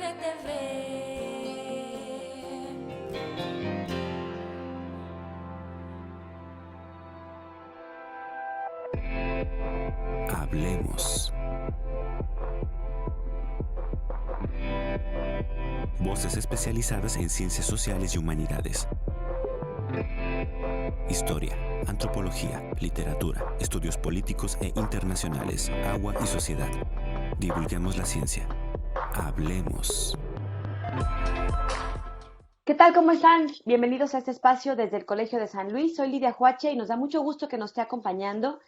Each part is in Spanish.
TV. Hablemos. Voces especializadas en ciencias sociales y humanidades. Historia, antropología, literatura, estudios políticos e internacionales, agua y sociedad. Divulguemos la ciencia. Hablemos. ¿Qué tal? ¿Cómo están? Bienvenidos a este espacio desde el Colegio de San Luis. Soy Lidia Huache y nos da mucho gusto que nos esté acompañando.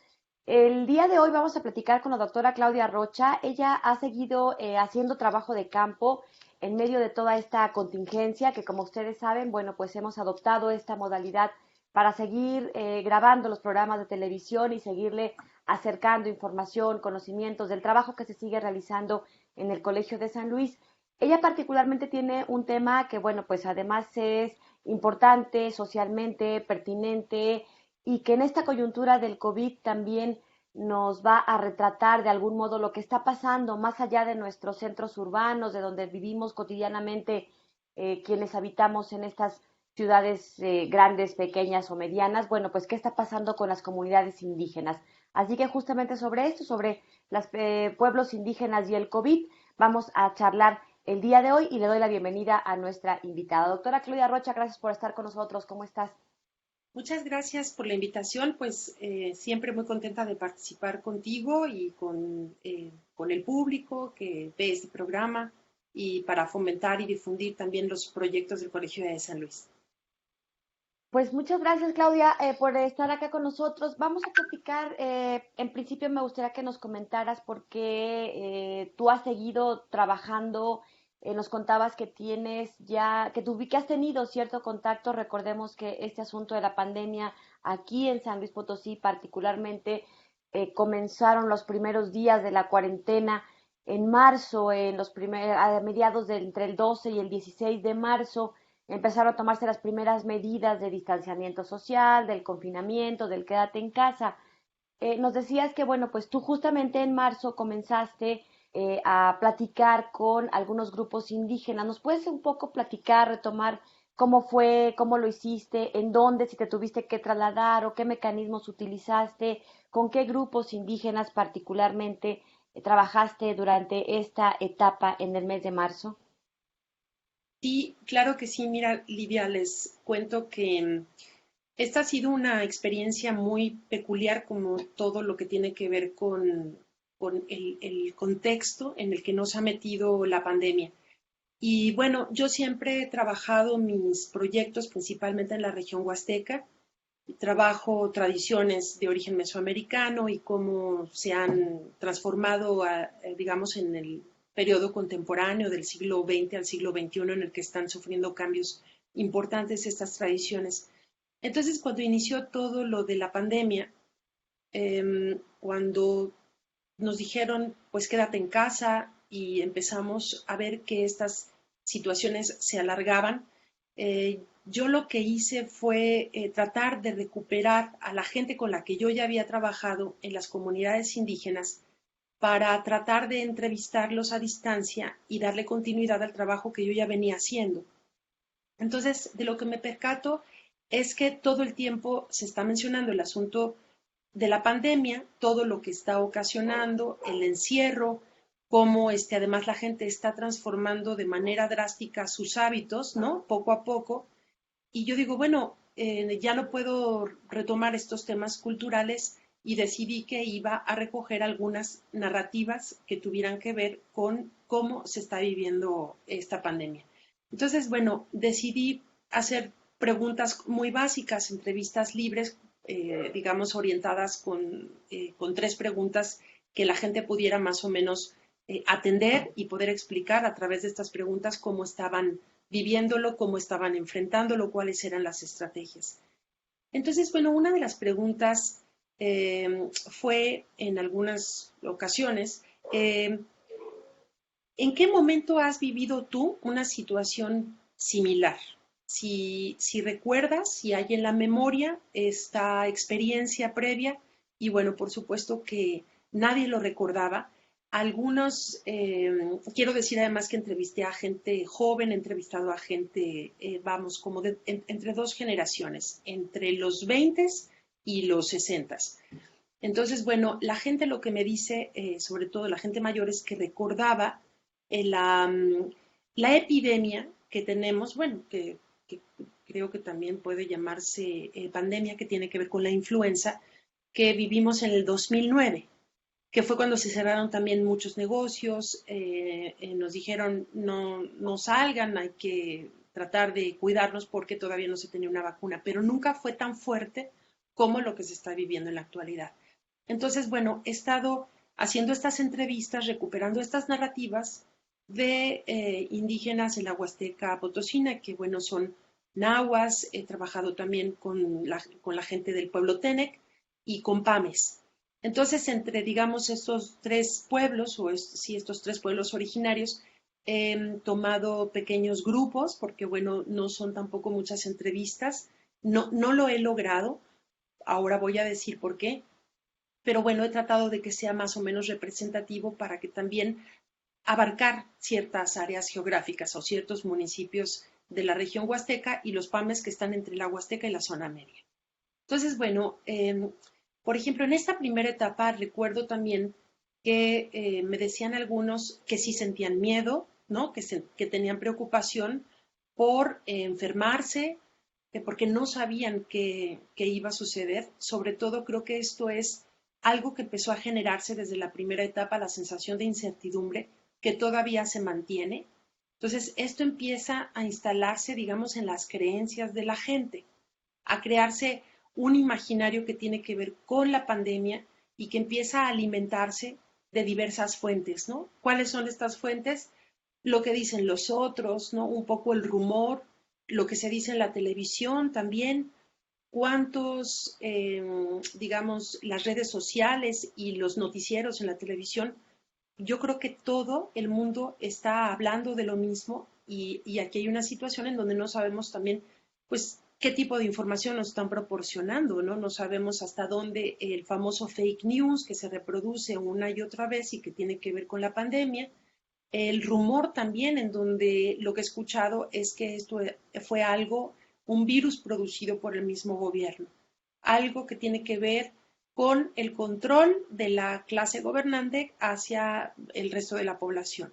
El día de hoy vamos a platicar con la doctora Claudia Rocha. Ella ha seguido haciendo trabajo de campo en medio de toda esta contingencia que, como ustedes saben, bueno, pues hemos adoptado esta modalidad para seguir grabando los programas de televisión y seguirle acercando información, conocimientos del trabajo que se sigue realizando en el Colegio de San Luis. Ella particularmente tiene un tema que, bueno, pues además es importante, socialmente pertinente y que en esta coyuntura del COVID también nos va a retratar de algún modo lo que está pasando más allá de nuestros centros urbanos, de donde vivimos cotidianamente quienes habitamos en estas ciudades grandes, pequeñas o medianas. Bueno, pues qué está pasando con las comunidades indígenas. Así que justamente sobre esto, sobre los pueblos indígenas y el COVID, vamos a charlar el día de hoy y le doy la bienvenida a nuestra invitada. Doctora Claudia Rocha, gracias por estar con nosotros. ¿Cómo estás? Muchas gracias por la invitación, pues siempre muy contenta de participar contigo y con el público que ve este programa y para fomentar y difundir también los proyectos del Colegio de San Luis. Pues muchas gracias, Claudia, por estar acá con nosotros. Vamos a platicar, en principio me gustaría que nos comentaras por qué tú has seguido trabajando, nos contabas que tienes ya, que has tenido cierto contacto. Recordemos que este asunto de la pandemia aquí en San Luis Potosí particularmente comenzaron los primeros días de la cuarentena en marzo, a mediados de entre el 12 y el 16 de marzo empezaron a tomarse las primeras medidas de distanciamiento social, del confinamiento, del quédate en casa. Nos decías que, bueno, pues tú justamente en marzo comenzaste a platicar con algunos grupos indígenas. ¿Nos puedes un poco platicar, retomar cómo fue, cómo lo hiciste, en dónde, si te tuviste que trasladar o qué mecanismos utilizaste, con qué grupos indígenas particularmente trabajaste durante esta etapa en el mes de marzo? Sí, claro que sí. Mira, Lidia, les cuento que esta ha sido una experiencia muy peculiar, como todo lo que tiene que ver con el contexto en el que nos ha metido la pandemia. Y bueno, yo siempre he trabajado mis proyectos principalmente en la región huasteca. Trabajo tradiciones de origen mesoamericano y cómo se han transformado, digamos, en el periodo contemporáneo del siglo XX al siglo XXI, en el que están sufriendo cambios importantes estas tradiciones. Entonces, cuando inició todo lo de la pandemia, cuando nos dijeron, pues quédate en casa y empezamos a ver que estas situaciones se alargaban, yo lo que hice fue tratar de recuperar a la gente con la que yo ya había trabajado en las comunidades indígenas para tratar de entrevistarlos a distancia y darle continuidad al trabajo que yo ya venía haciendo. Entonces, de lo que me percato es que todo el tiempo se está mencionando el asunto de la pandemia, todo lo que está ocasionando, el encierro, cómo además la gente está transformando de manera drástica sus hábitos, ¿no? Poco a poco. Y yo digo, bueno, ya no puedo retomar estos temas culturales y decidí que iba a recoger algunas narrativas que tuvieran que ver con cómo se está viviendo esta pandemia. Entonces, bueno, decidí hacer preguntas muy básicas, entrevistas libres, digamos, orientadas con tres preguntas que la gente pudiera más o menos atender y poder explicar a través de estas preguntas cómo estaban viviéndolo, cómo estaban enfrentándolo, cuáles eran las estrategias. Entonces, bueno, una de las preguntas fue en algunas ocasiones, ¿en qué momento has vivido tú una situación similar? Si recuerdas, si hay en la memoria esta experiencia previa, y bueno, por supuesto que nadie lo recordaba, Algunos, quiero decir además que entrevisté a gente joven, he entrevistado a gente, vamos, como entre dos generaciones, entre los 20 y los 60. Entonces, bueno, la gente lo que me dice, sobre todo la gente mayor, es que recordaba la epidemia que tenemos, bueno, que creo que también puede llamarse pandemia, que tiene que ver con la influenza, que vivimos en el 2009, que fue cuando se cerraron también muchos negocios, nos dijeron no salgan, hay que tratar de cuidarnos porque todavía no se tenía una vacuna, pero nunca fue tan fuerte como lo que se está viviendo en la actualidad. Entonces, bueno, he estado haciendo estas entrevistas, recuperando estas narrativas de indígenas en la Huasteca Potosina, que bueno, son nahuas, he trabajado también con la gente del pueblo Tenec y con Pames. Entonces, entre, digamos, estos tres pueblos, sí, estos tres pueblos originarios, he tomado pequeños grupos, porque bueno, no son tampoco muchas entrevistas, no lo he logrado, ahora voy a decir por qué, pero bueno, he tratado de que sea más o menos representativo para que también abarcar ciertas áreas geográficas o ciertos municipios de la región huasteca y los PAMES que están entre la Huasteca y la zona media. Entonces, bueno, por ejemplo, en esta primera etapa recuerdo también que me decían algunos que sí sentían miedo, ¿no? Que tenían preocupación por enfermarse, porque no sabían qué iba a suceder. Sobre todo creo que esto es algo que empezó a generarse desde la primera etapa, la sensación de incertidumbre que todavía se mantiene. Entonces, esto empieza a instalarse, digamos, en las creencias de la gente, a crearse un imaginario que tiene que ver con la pandemia y que empieza a alimentarse de diversas fuentes, ¿no? ¿Cuáles son estas fuentes? Lo que dicen los otros, ¿no? Un poco el rumor, lo que se dice en la televisión también, cuántos, digamos, las redes sociales y los noticieros en la televisión. Yo creo que todo el mundo está hablando de lo mismo y aquí hay una situación en donde no sabemos también, pues, qué tipo de información nos están proporcionando, ¿no? No sabemos hasta dónde el famoso fake news que se reproduce una y otra vez y que tiene que ver con la pandemia, el rumor también en donde lo que he escuchado es que esto fue algo, un virus producido por el mismo gobierno, algo que tiene que ver con el control de la clase gobernante hacia el resto de la población.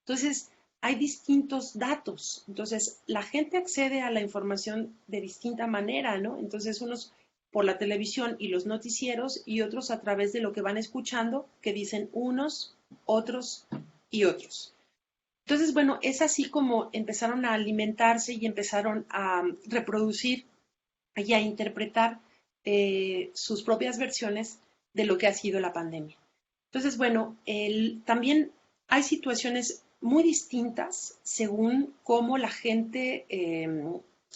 Entonces, hay distintos datos. Entonces, la gente accede a la información de distinta manera, ¿no? Entonces, unos por la televisión y los noticieros y otros a través de lo que van escuchando, que dicen unos, otros y otros. Entonces, bueno, es así como empezaron a alimentarse y empezaron a reproducir y a interpretar sus propias versiones de lo que ha sido la pandemia. Entonces, bueno, también hay situaciones muy distintas según cómo la gente,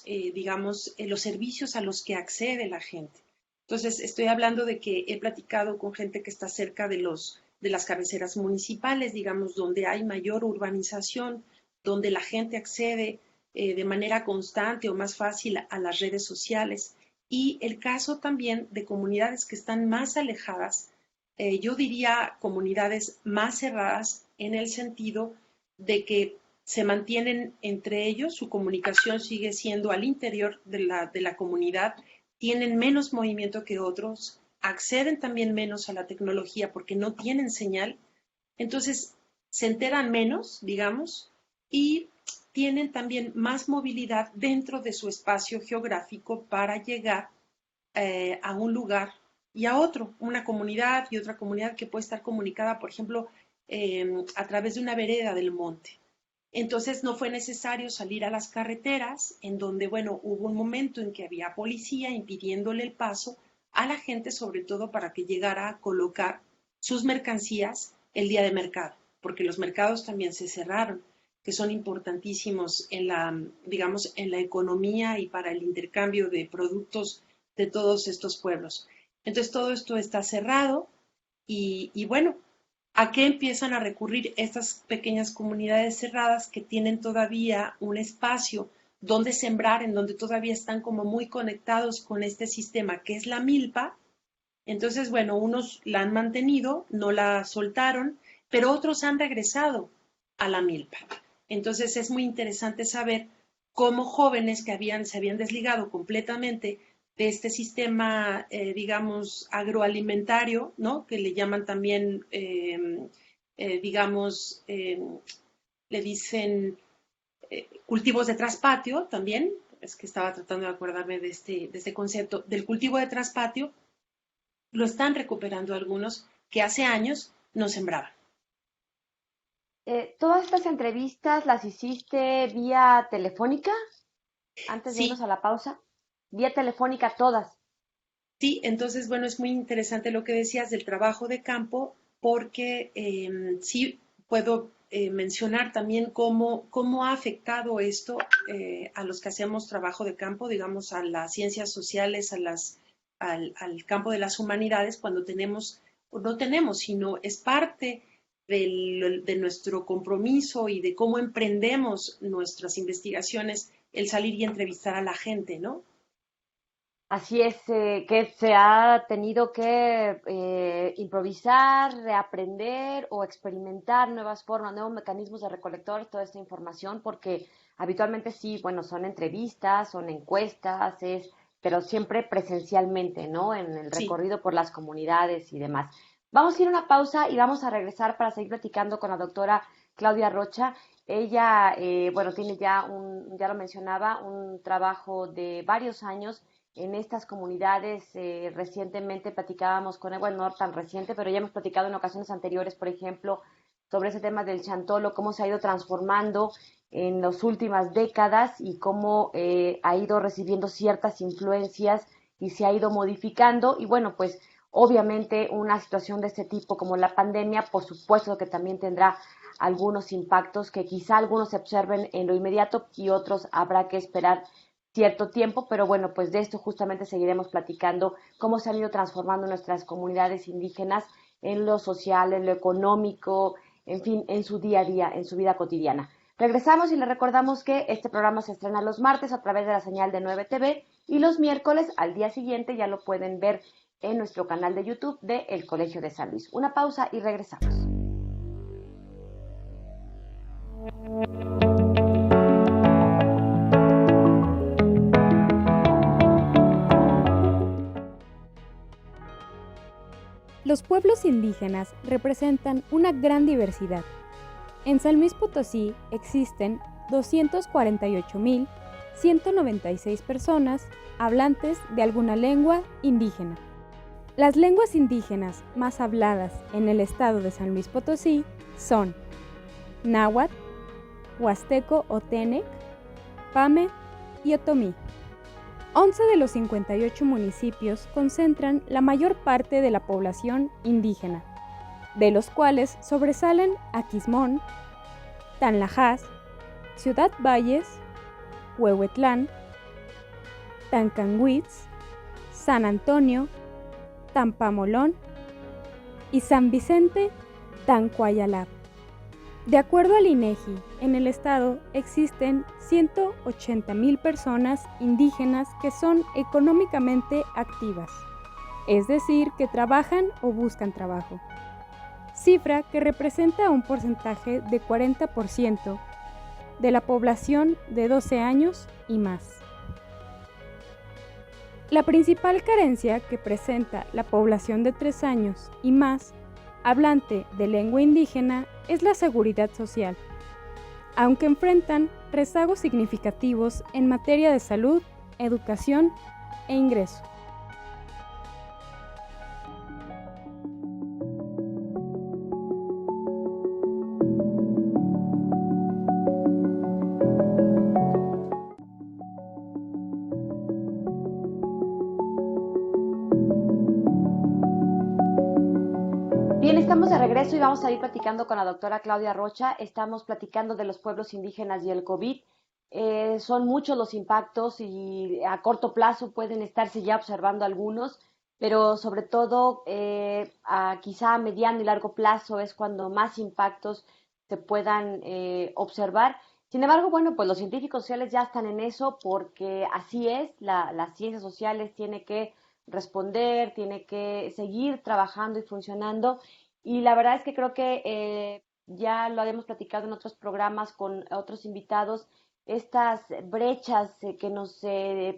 digamos, los servicios a los que accede la gente. Entonces, estoy hablando de que he platicado con gente que está cerca de las cabeceras municipales, digamos, donde hay mayor urbanización, donde la gente accede de manera constante o más fácil a las redes sociales. Y el caso también de comunidades que están más alejadas, yo diría comunidades más cerradas en el sentido de que se mantienen entre ellos, su comunicación sigue siendo al interior de la comunidad, tienen menos movimiento que otros, acceden también menos a la tecnología porque no tienen señal, entonces se enteran menos, digamos, y tienen también más movilidad dentro de su espacio geográfico para llegar a un lugar y a otro, una comunidad y otra comunidad que puede estar comunicada, por ejemplo, a través de una vereda del monte. Entonces no fue necesario salir a las carreteras, en donde, bueno, hubo un momento en que había policía impidiéndole el paso a la gente, sobre todo para que llegara a colocar sus mercancías el día de mercado, porque los mercados también se cerraron, que son importantísimos en la, digamos, en la economía y para el intercambio de productos de todos estos pueblos. Entonces todo esto está cerrado y bueno, ¿a qué empiezan a recurrir estas pequeñas comunidades cerradas que tienen todavía un espacio donde sembrar, en donde todavía están como muy conectados con este sistema que es la milpa? Entonces, bueno, unos la han mantenido, no la soltaron pero otros han regresado a la milpa. Entonces es muy interesante saber cómo jóvenes que se habían desligado completamente de este sistema, digamos, agroalimentario, ¿no? Que le llaman también, digamos, le dicen cultivos de traspatio también, es que estaba tratando de acordarme de este concepto, del cultivo de traspatio, lo están recuperando algunos que hace años no sembraban. ¿Todas estas entrevistas las hiciste vía telefónica antes de irnos Sí, a la pausa? Vía telefónica todas. sí, entonces, bueno, es muy interesante lo que decías del trabajo de campo, porque sí puedo mencionar también cómo ha afectado esto a los que hacemos trabajo de campo, digamos, a las ciencias sociales, al campo de las humanidades, cuando tenemos, o no tenemos, sino es parte de nuestro compromiso y de cómo emprendemos nuestras investigaciones, el salir y entrevistar a la gente, ¿no? Así es, que se ha tenido que improvisar, reaprender o experimentar nuevas formas, nuevos mecanismos de recolectar toda esta información, porque habitualmente sí, bueno, son entrevistas, son encuestas, pero siempre presencialmente, ¿no? En el Sí. recorrido por las comunidades y demás. Vamos a ir a una pausa y vamos a regresar para seguir platicando con la doctora Claudia Rocha. Ella, bueno, tiene ya lo mencionaba, un trabajo de varios años en estas comunidades. Recientemente platicábamos con él, bueno, no tan reciente, pero ya hemos platicado en ocasiones anteriores, por ejemplo, sobre ese tema del chantolo, cómo se ha ido transformando en las últimas décadas y cómo ha ido recibiendo ciertas influencias y se ha ido modificando. Y bueno, pues obviamente una situación de este tipo como la pandemia, por supuesto que también tendrá algunos impactos que quizá algunos se observen en lo inmediato y otros habrá que esperar cierto tiempo, pero bueno, pues de esto justamente seguiremos platicando, cómo se han ido transformando nuestras comunidades indígenas en lo social, en lo económico, en fin, en su día a día, en su vida cotidiana. Regresamos y les recordamos que este programa se estrena los martes a través de la señal de 9 TV y los miércoles al día siguiente ya lo pueden ver en nuestro canal de YouTube de El Colegio de San Luis. Una pausa y regresamos. Los pueblos indígenas representan una gran diversidad. En San Luis Potosí existen 248.196 personas hablantes de alguna lengua indígena. Las lenguas indígenas más habladas en el estado de San Luis Potosí son náhuatl, huasteco o tenec, pame y otomí. 11 de los 58 municipios concentran la mayor parte de la población indígena, de los cuales sobresalen Aquismón, Tanlajas, Ciudad Valles, Huehuetlán, Tancanguitz, San Antonio, Tampamolón y San Vicente Tancuayalap. De acuerdo al INEGI, en el estado existen 180,000 personas indígenas que son económicamente activas, es decir, que trabajan o buscan trabajo, cifra que representa un porcentaje de 40% de la población de 12 años y más. La principal carencia que presenta la población de 3 años y más hablante de lengua indígena es la seguridad social, aunque enfrentan rezagos significativos en materia de salud, educación e ingreso. Bien, estamos de regreso y vamos a ir platicando con la doctora Claudia Rocha. Estamos platicando de los pueblos indígenas y el COVID. Son muchos los impactos y a corto plazo pueden estarse ya observando algunos, pero sobre todo quizá a mediano y largo plazo es cuando más impactos se puedan observar. Sin embargo, bueno, pues los científicos sociales ya están en eso porque así es, las ciencias sociales tienen que responder, tiene que seguir trabajando y funcionando Y la verdad es que creo que ya lo habíamos platicado en otros programas con otros invitados, estas brechas que nos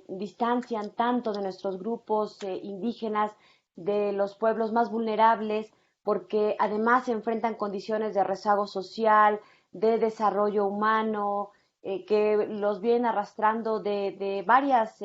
distancian tanto de nuestros grupos indígenas, de los pueblos más vulnerables, porque además se enfrentan condiciones de rezago social, de desarrollo humano, que los vienen arrastrando de varias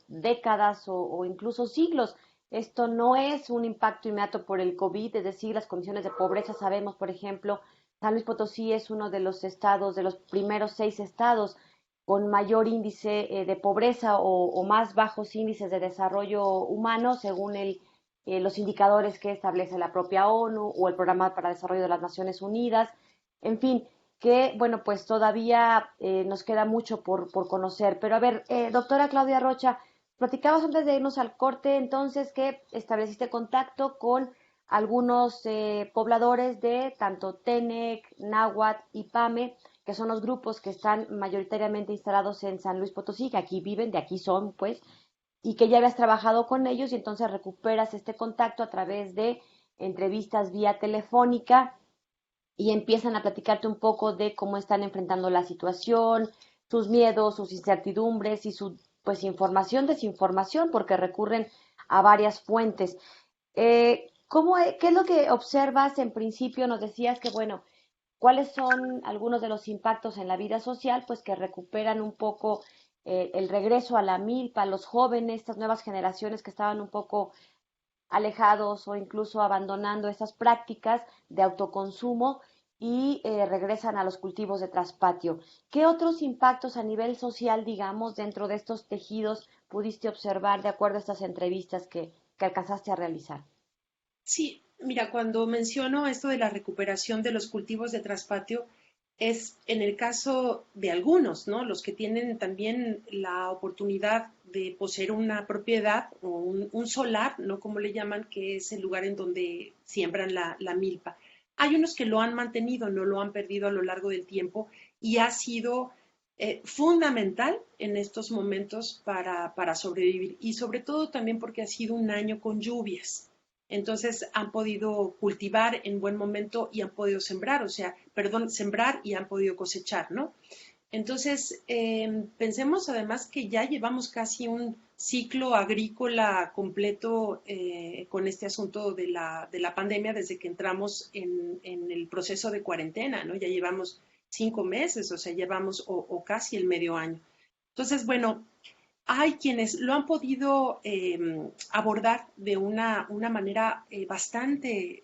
décadas o incluso siglos. Esto no es un impacto inmediato por el COVID, es decir, las condiciones de pobreza. Sabemos, por ejemplo, San Luis Potosí es uno de los estados, de los primeros 6 estados con mayor índice de pobreza o más bajos índices de desarrollo humano, según los indicadores que establece la propia ONU o el Programa para el Desarrollo de las Naciones Unidas. En fin, que, bueno, pues todavía nos queda mucho por conocer. Pero a ver, doctora Claudia Rocha, platicabas antes de irnos al corte, entonces, que estableciste contacto con algunos pobladores de tanto Tenec, Náhuatl y Pame, que son los grupos que están mayoritariamente instalados en San Luis Potosí, que aquí viven, de aquí son, pues, y que ya habías trabajado con ellos y entonces recuperas este contacto a través de entrevistas vía telefónica y empiezan a platicarte un poco de cómo están enfrentando la situación, sus miedos, sus incertidumbres y su pues información, desinformación, porque recurren a varias fuentes. ¿Qué es lo que observas en principio? Nos decías que, bueno, ¿cuáles son algunos de los impactos en la vida social? Pues que recuperan un poco el regreso a la milpa, a los jóvenes, estas nuevas generaciones que estaban un poco alejados o incluso abandonando esas prácticas de autoconsumo y regresan a los cultivos de traspatio. ¿Qué otros impactos a nivel social, digamos, dentro de estos tejidos pudiste observar de acuerdo a estas entrevistas que alcanzaste a realizar? Sí, mira, cuando menciono esto de la recuperación de los cultivos de traspatio, es en el caso de algunos, ¿no? Los que tienen también la oportunidad de poseer una propiedad o un solar, ¿no? Como le llaman, que es el lugar en donde siembran la milpa. Hay unos que lo han mantenido, no lo han perdido a lo largo del tiempo y ha sido fundamental en estos momentos para sobrevivir y sobre todo también porque ha sido un año con lluvias. Entonces han podido cultivar en buen momento y han podido sembrar, o sea, perdón, sembrar y han podido cosechar, ¿no? Entonces, pensemos además que ya llevamos casi un ciclo agrícola completo con este asunto de la pandemia desde que entramos en el proceso de cuarentena, ¿no? Ya llevamos 5 meses, o sea, llevamos o casi el medio año. Entonces, bueno, hay quienes lo han podido abordar de una manera bastante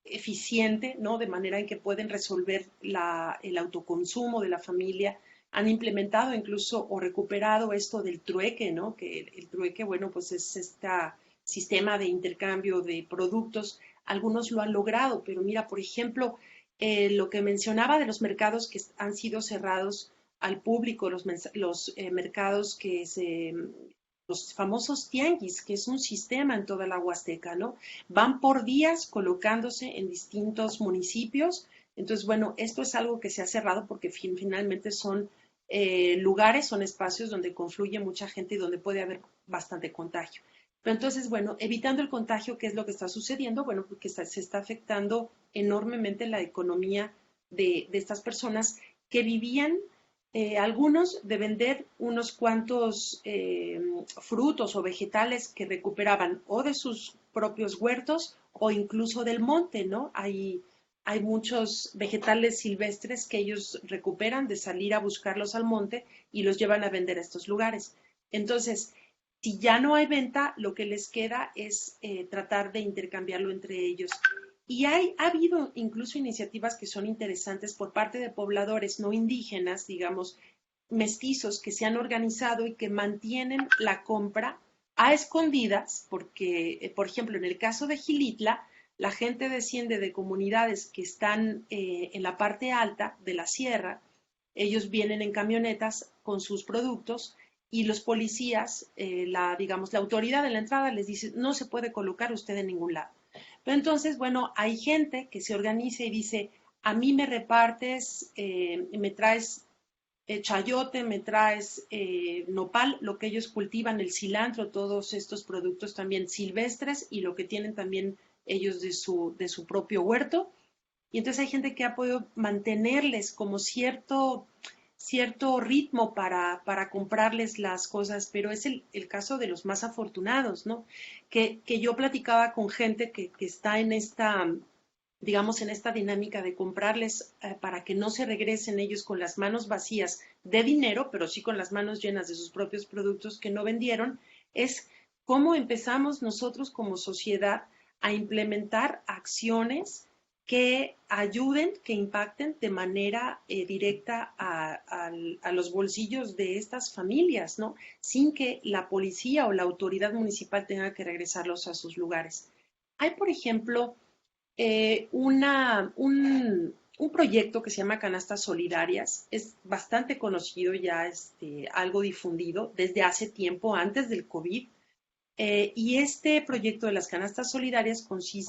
eficiente, ¿no? De manera en que pueden resolver el autoconsumo de la familia, han implementado incluso o recuperado esto del trueque, ¿no? Que el trueque, bueno, pues es este sistema de intercambio de productos. Algunos lo han logrado, pero mira, por ejemplo, lo que mencionaba de los mercados que han sido cerrados al público, los mercados los famosos tianguis, que es un sistema en toda la Huasteca, ¿no? Van por días colocándose en distintos municipios. Entonces, bueno, esto es algo que se ha cerrado porque finalmente son lugares, son espacios donde confluye mucha gente y donde puede haber bastante contagio. Pero entonces, bueno, evitando el contagio, ¿qué es lo que está sucediendo? Bueno, porque se está afectando enormemente la economía de estas personas que vivían algunos de vender unos cuantos frutos o vegetales que recuperaban o de sus propios huertos o incluso del monte, ¿no? Hay muchos vegetales silvestres que ellos recuperan de salir a buscarlos al monte y los llevan a vender a estos lugares. Entonces, si ya no hay venta, lo que les queda es tratar de intercambiarlo entre ellos. Y ha habido incluso iniciativas que son interesantes por parte de pobladores no indígenas, digamos, mestizos que se han organizado y que mantienen la compra a escondidas, porque, por ejemplo, en el caso de Xilitla, la gente desciende de comunidades que están en la parte alta de la sierra, ellos vienen en camionetas con sus productos y los policías, digamos, la autoridad de la entrada les dice, no se puede colocar usted en ningún lado. Pero entonces, bueno, hay gente que se organiza y dice, a mí me repartes, me traes chayote, me traes nopal, lo que ellos cultivan, el cilantro, todos estos productos también silvestres y lo que tienen también ellos de su propio huerto. Y entonces hay gente que ha podido mantenerles como cierto ritmo para comprarles las cosas, pero es el caso de los más afortunados, ¿no? Que yo platicaba con gente que está en esta, digamos, en esta dinámica de comprarles para que no se regresen ellos con las manos vacías de dinero, pero sí con las manos llenas de sus propios productos que no vendieron, es cómo empezamos nosotros como sociedad a implementar acciones que ayuden, que impacten de manera directa a los bolsillos de estas familias, ¿no? Sin que la policía o la autoridad municipal tenga que regresarlos a sus lugares. Hay, por ejemplo, un proyecto que se llama Canastas Solidarias. Es bastante conocido, ya algo difundido desde hace tiempo, antes del COVID. Y este proyecto de las canastas solidarias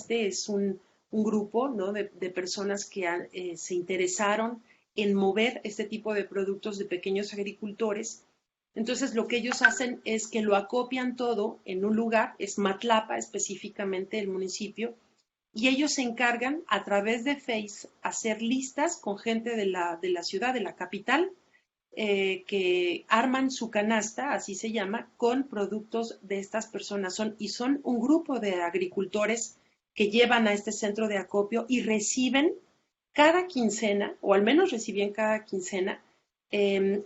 es un grupo, ¿no? de personas que se interesaron en mover este tipo de productos de pequeños agricultores. Entonces lo que ellos hacen es que lo acopian todo en un lugar, es Matlapa específicamente el municipio, y ellos se encargan a través de Face hacer listas con gente de la ciudad, de la capital, que arman su canasta, así se llama, con productos de estas personas. Son un grupo de agricultores que llevan a este centro de acopio y reciben cada quincena, o al menos recibían cada quincena,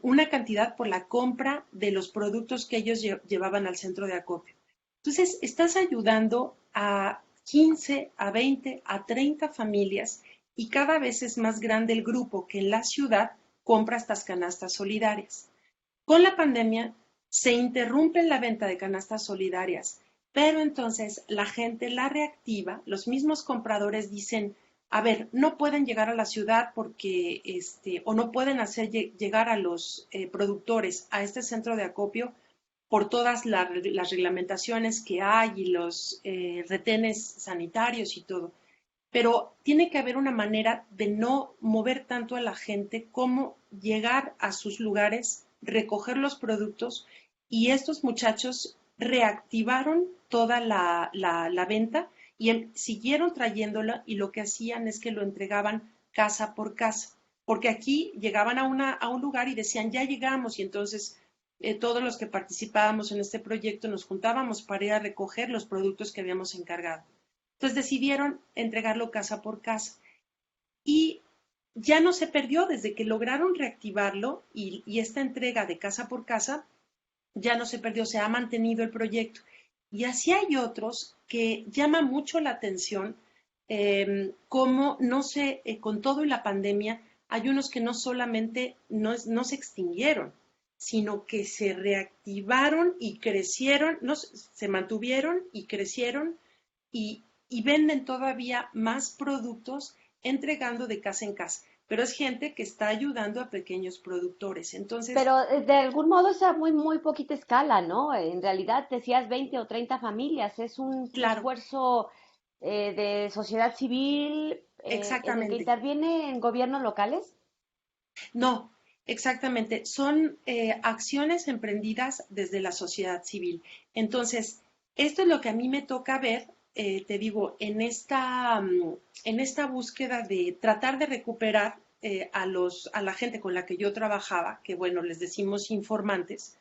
una cantidad por la compra de los productos que ellos llevaban al centro de acopio. Entonces, estás ayudando a 15, a 20, a 30 familias y cada vez es más grande el grupo que en la ciudad compra estas canastas solidarias. Con la pandemia se interrumpe la venta de canastas solidarias, pero entonces la gente la reactiva, los mismos compradores dicen, a ver, no pueden llegar a la ciudad porque, o no pueden hacer llegar a los productores a este centro de acopio por todas las reglamentaciones que hay y los retenes sanitarios y todo. Pero tiene que haber una manera de no mover tanto a la gente como llegar a sus lugares, recoger los productos y estos muchachos reactivaron toda la venta y siguieron trayéndola y lo que hacían es que lo entregaban casa por casa, porque aquí llegaban a un lugar y decían ya llegamos y entonces todos los que participábamos en este proyecto nos juntábamos para ir a recoger los productos que habíamos encargado. Entonces decidieron entregarlo casa por casa y ya no se perdió desde que lograron reactivarlo y esta entrega de casa por casa ya no se perdió, se ha mantenido el proyecto. Y así hay otros que llama mucho la atención, como no sé, con todo y la pandemia, hay unos que no solamente no se extinguieron, sino que se reactivaron y crecieron, no, se mantuvieron y crecieron y venden todavía más productos entregando de casa en casa. Pero es gente que está ayudando a pequeños productores. Entonces, Pero de algún modo es a muy, muy poquita escala, ¿no? En realidad decías 20 o 30 familias, es un claro, esfuerzo de sociedad civil en el que exactamente. intervienen gobiernos locales. No, exactamente. Son acciones emprendidas desde la sociedad civil. Entonces, esto es lo que a mí me toca ver, te digo, en esta búsqueda de tratar de recuperar a la gente con la que yo trabajaba, que bueno, les decimos informantes,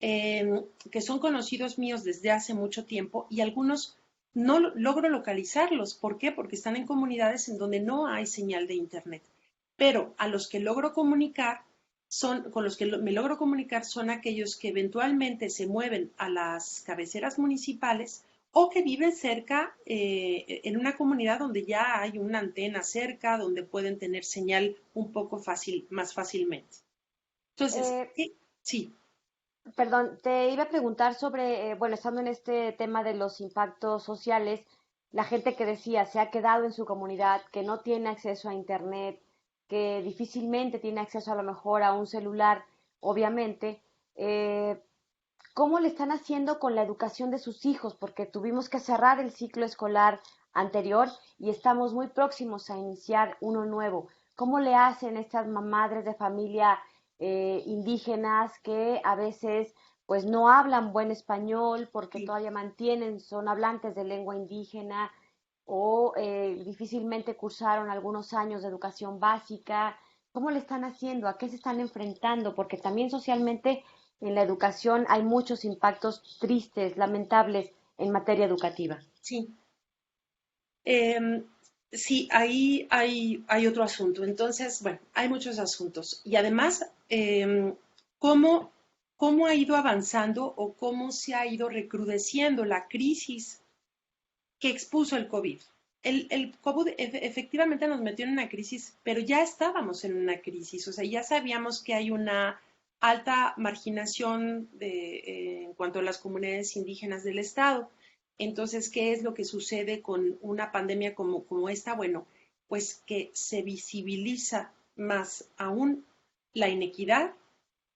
que son conocidos míos desde hace mucho tiempo y algunos no logro localizarlos. ¿Por qué? Porque están en comunidades en donde no hay señal de internet. Pero a los que logro comunicar con los que me logro comunicar son aquellos que eventualmente se mueven a las cabeceras municipales o que viven cerca, en una comunidad donde ya hay una antena cerca, donde pueden tener señal un poco más fácilmente. Entonces, Eh, sí, Perdón, te iba a preguntar sobre, bueno, estando en este tema de los impactos sociales, la gente que decía se ha quedado en su comunidad, que no tiene acceso a internet, que difícilmente tiene acceso a lo mejor a un celular, obviamente, eh, ¿cómo le están haciendo con la educación de sus hijos? Porque tuvimos que cerrar el ciclo escolar anterior y estamos muy próximos a iniciar uno nuevo. ¿Cómo le hacen estas madres de familia indígenas que a veces pues no hablan buen español porque sí. todavía mantienen, son hablantes de lengua indígena? o difícilmente cursaron algunos años de educación básica. ¿Cómo le están haciendo? ¿A qué se están enfrentando? Porque también socialmente en la educación hay muchos impactos tristes, lamentables en materia educativa. Sí. Em, sí, ahí hay otro asunto. Entonces, bueno, hay muchos asuntos. Y además, ¿cómo, cómo ha ido avanzando o cómo se ha ido recrudeciendo la crisis que expuso el COVID? El COVID efectivamente nos metió en una crisis, pero ya estábamos en una crisis, o sea, ya sabíamos que hay una alta marginación en cuanto a las comunidades indígenas del Estado. Entonces, ¿qué es lo que sucede con una pandemia como esta? Bueno, pues que se visibiliza más aún la inequidad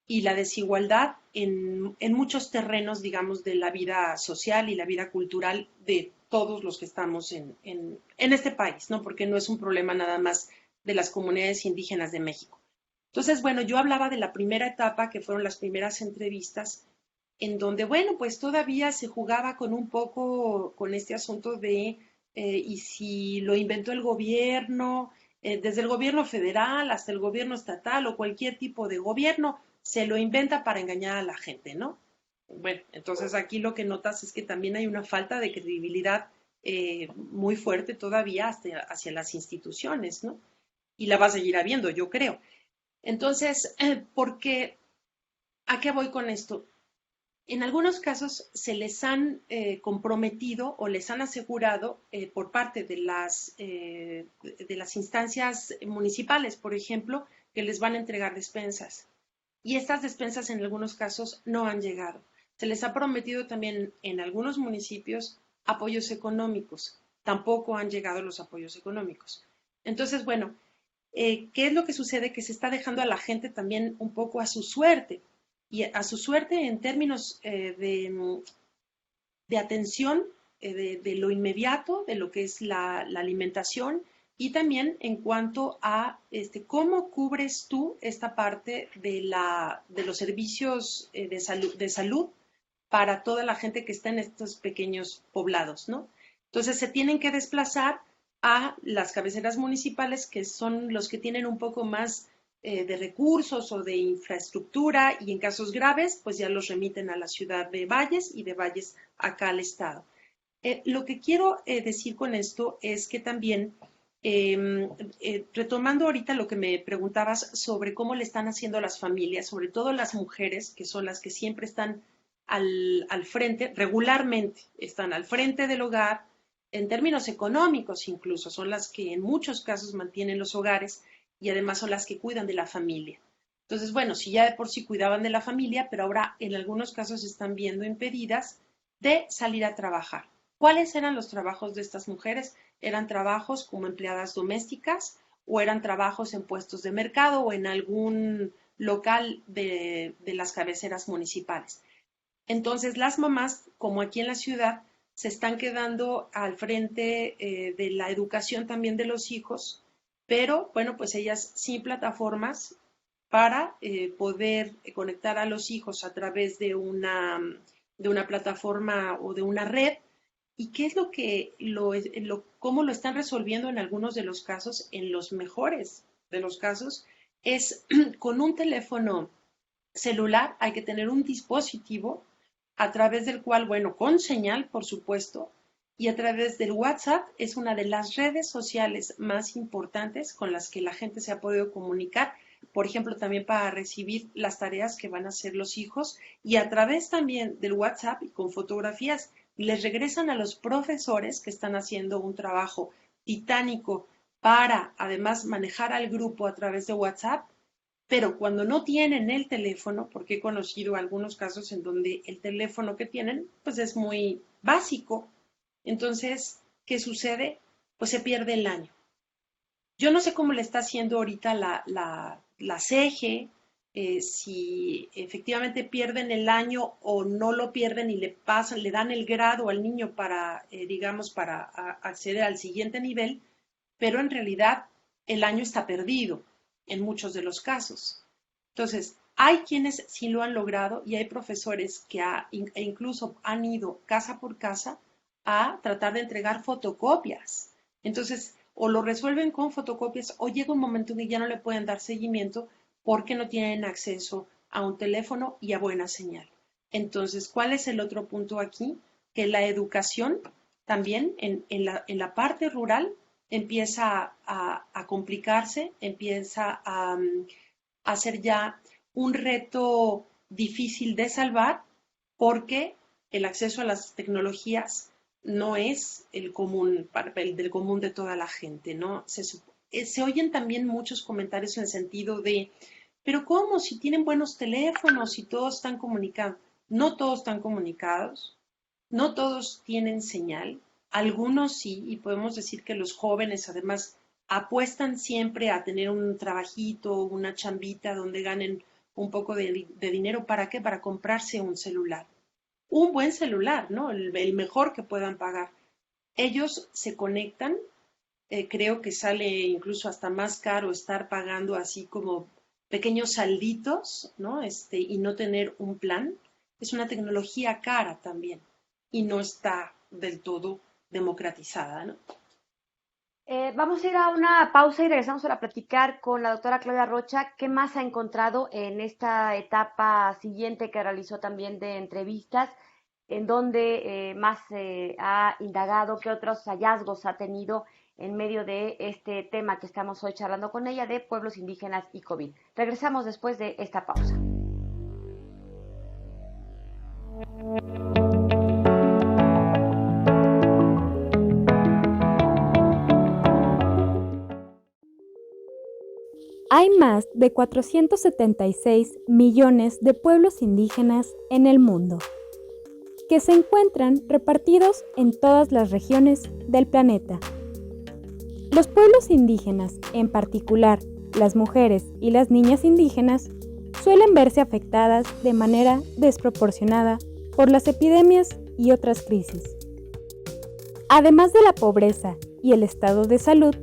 y la desigualdad en muchos terrenos, digamos, de la vida social y la vida cultural de todos los que estamos en este país, ¿no? Porque no es un problema nada más de las comunidades indígenas de México. Entonces, bueno, yo hablaba de la primera etapa, que fueron las primeras entrevistas, en donde, bueno, pues todavía se jugaba con un poco con este asunto de, y si lo inventó el gobierno, desde el gobierno federal hasta el gobierno estatal o cualquier tipo de gobierno, se lo inventa para engañar a la gente, ¿no? Bueno, entonces aquí lo que notas es que también hay una falta de credibilidad muy fuerte todavía hacia las instituciones, ¿no? Y la va a seguir habiendo, yo creo. Entonces, porque, ¿a qué voy con esto? En algunos casos se les han comprometido o les han asegurado por parte de las instancias municipales, por ejemplo, que les van a entregar despensas. Y estas despensas en algunos casos no han llegado. Se les ha prometido también en algunos municipios apoyos económicos. Tampoco han llegado los apoyos económicos. Entonces, bueno, ¿qué es lo que sucede? Que se está dejando a la gente también un poco a su suerte. Y a su suerte en términos de atención, de lo inmediato, de lo que es la alimentación, y también en cuanto a cómo cubres tú esta parte de los servicios de salud para toda la gente que está en estos pequeños poblados, ¿no? Entonces se tienen que desplazar a las cabeceras municipales, que son los que tienen un poco más de recursos o de infraestructura, y en casos graves, pues ya los remiten a la ciudad de Valles y de Valles acá al estado. Lo que quiero decir con esto es que también, retomando ahorita lo que me preguntabas sobre cómo le están haciendo las familias, sobre todo las mujeres, que son las que siempre están al frente, regularmente están al frente del hogar, en términos económicos incluso, son las que en muchos casos mantienen los hogares y además son las que cuidan de la familia. Entonces, bueno, si ya de por sí cuidaban de la familia, pero ahora en algunos casos se están viendo impedidas de salir a trabajar. ¿Cuáles eran los trabajos de estas mujeres? Eran trabajos como empleadas domésticas o eran trabajos en puestos de mercado o en algún local de las cabeceras municipales. Entonces, las mamás, como aquí en la ciudad, se están quedando al frente de la educación también de los hijos, pero bueno, pues ellas sin plataformas para poder conectar a los hijos a través de una plataforma o de una red. ¿Y qué es cómo lo están resolviendo en algunos de los casos? En los mejores de los casos es con un teléfono celular. Hay que tener un dispositivo a través del cual, bueno, con señal, por supuesto, y a través del WhatsApp es una de las redes sociales más importantes con las que la gente se ha podido comunicar, por ejemplo, también para recibir las tareas que van a hacer los hijos, y a través también del WhatsApp y con fotografías les regresan a los profesores que están haciendo un trabajo titánico para además manejar al grupo a través de WhatsApp. Pero cuando no tienen el teléfono, porque he conocido algunos casos en donde el teléfono que tienen, pues es muy básico. Entonces, ¿qué sucede? Pues se pierde el año. Yo no sé cómo le está haciendo ahorita la CEGE, si efectivamente pierden el año o no lo pierden y le dan el grado al niño para, digamos, para acceder al siguiente nivel, pero en realidad el año está perdido en muchos de los casos. Entonces, hay quienes sí lo han logrado y hay profesores que incluso han ido casa por casa a tratar de entregar fotocopias. Entonces, o lo resuelven con fotocopias o llega un momento en que ya no le pueden dar seguimiento porque no tienen acceso a un teléfono y a buena señal. Entonces, ¿cuál es el otro punto aquí? Que la educación también en la parte rural empieza a complicarse, empieza a ser ya un reto difícil de salvar porque el acceso a las tecnologías no es el del común de toda la gente, ¿no? Se oyen también muchos comentarios en el sentido de, pero ¿cómo? Si tienen buenos teléfonos, si todos están comunicados. No todos están comunicados, no todos tienen señal, algunos sí, y podemos decir que los jóvenes además apuestan siempre a tener un trabajito, una chambita donde ganen un poco de dinero. ¿Para qué? Para comprarse un celular. Un buen celular, ¿no? El mejor que puedan pagar. Ellos se conectan, creo que sale incluso hasta más caro estar pagando así como pequeños salditos, ¿no? Y no tener un plan. Es una tecnología cara también y no está del todo democratizada, ¿no? Vamos a ir a una pausa y regresamos a platicar con la doctora Claudia Rocha. ¿Qué más ha encontrado en esta etapa siguiente que realizó también de entrevistas? ¿En donde más ha indagado? ¿Qué otros hallazgos ha tenido en medio de este tema que estamos hoy charlando con ella de pueblos indígenas y COVID? Regresamos después de esta pausa. Hay más de 476 millones de pueblos indígenas en el mundo, que se encuentran repartidos en todas las regiones del planeta. Los pueblos indígenas, en particular las mujeres y las niñas indígenas, suelen verse afectadas de manera desproporcionada por las epidemias y otras crisis. Además de la pobreza y el estado de salud,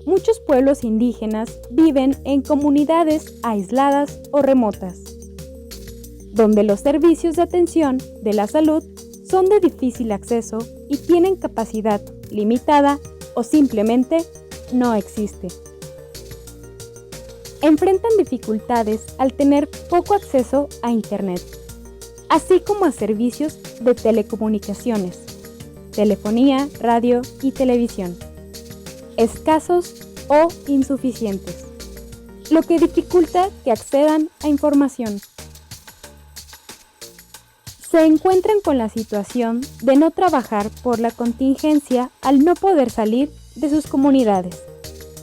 muchos pueblos indígenas viven en comunidades aisladas o remotas, donde los servicios de atención de la salud son de difícil acceso y tienen capacidad limitada o simplemente no existe. Enfrentan dificultades al tener poco acceso a Internet, así como a servicios de telecomunicaciones, telefonía, radio y televisión, escasos o insuficientes, lo que dificulta que accedan a información. Se encuentran con la situación de no trabajar por la contingencia al no poder salir de sus comunidades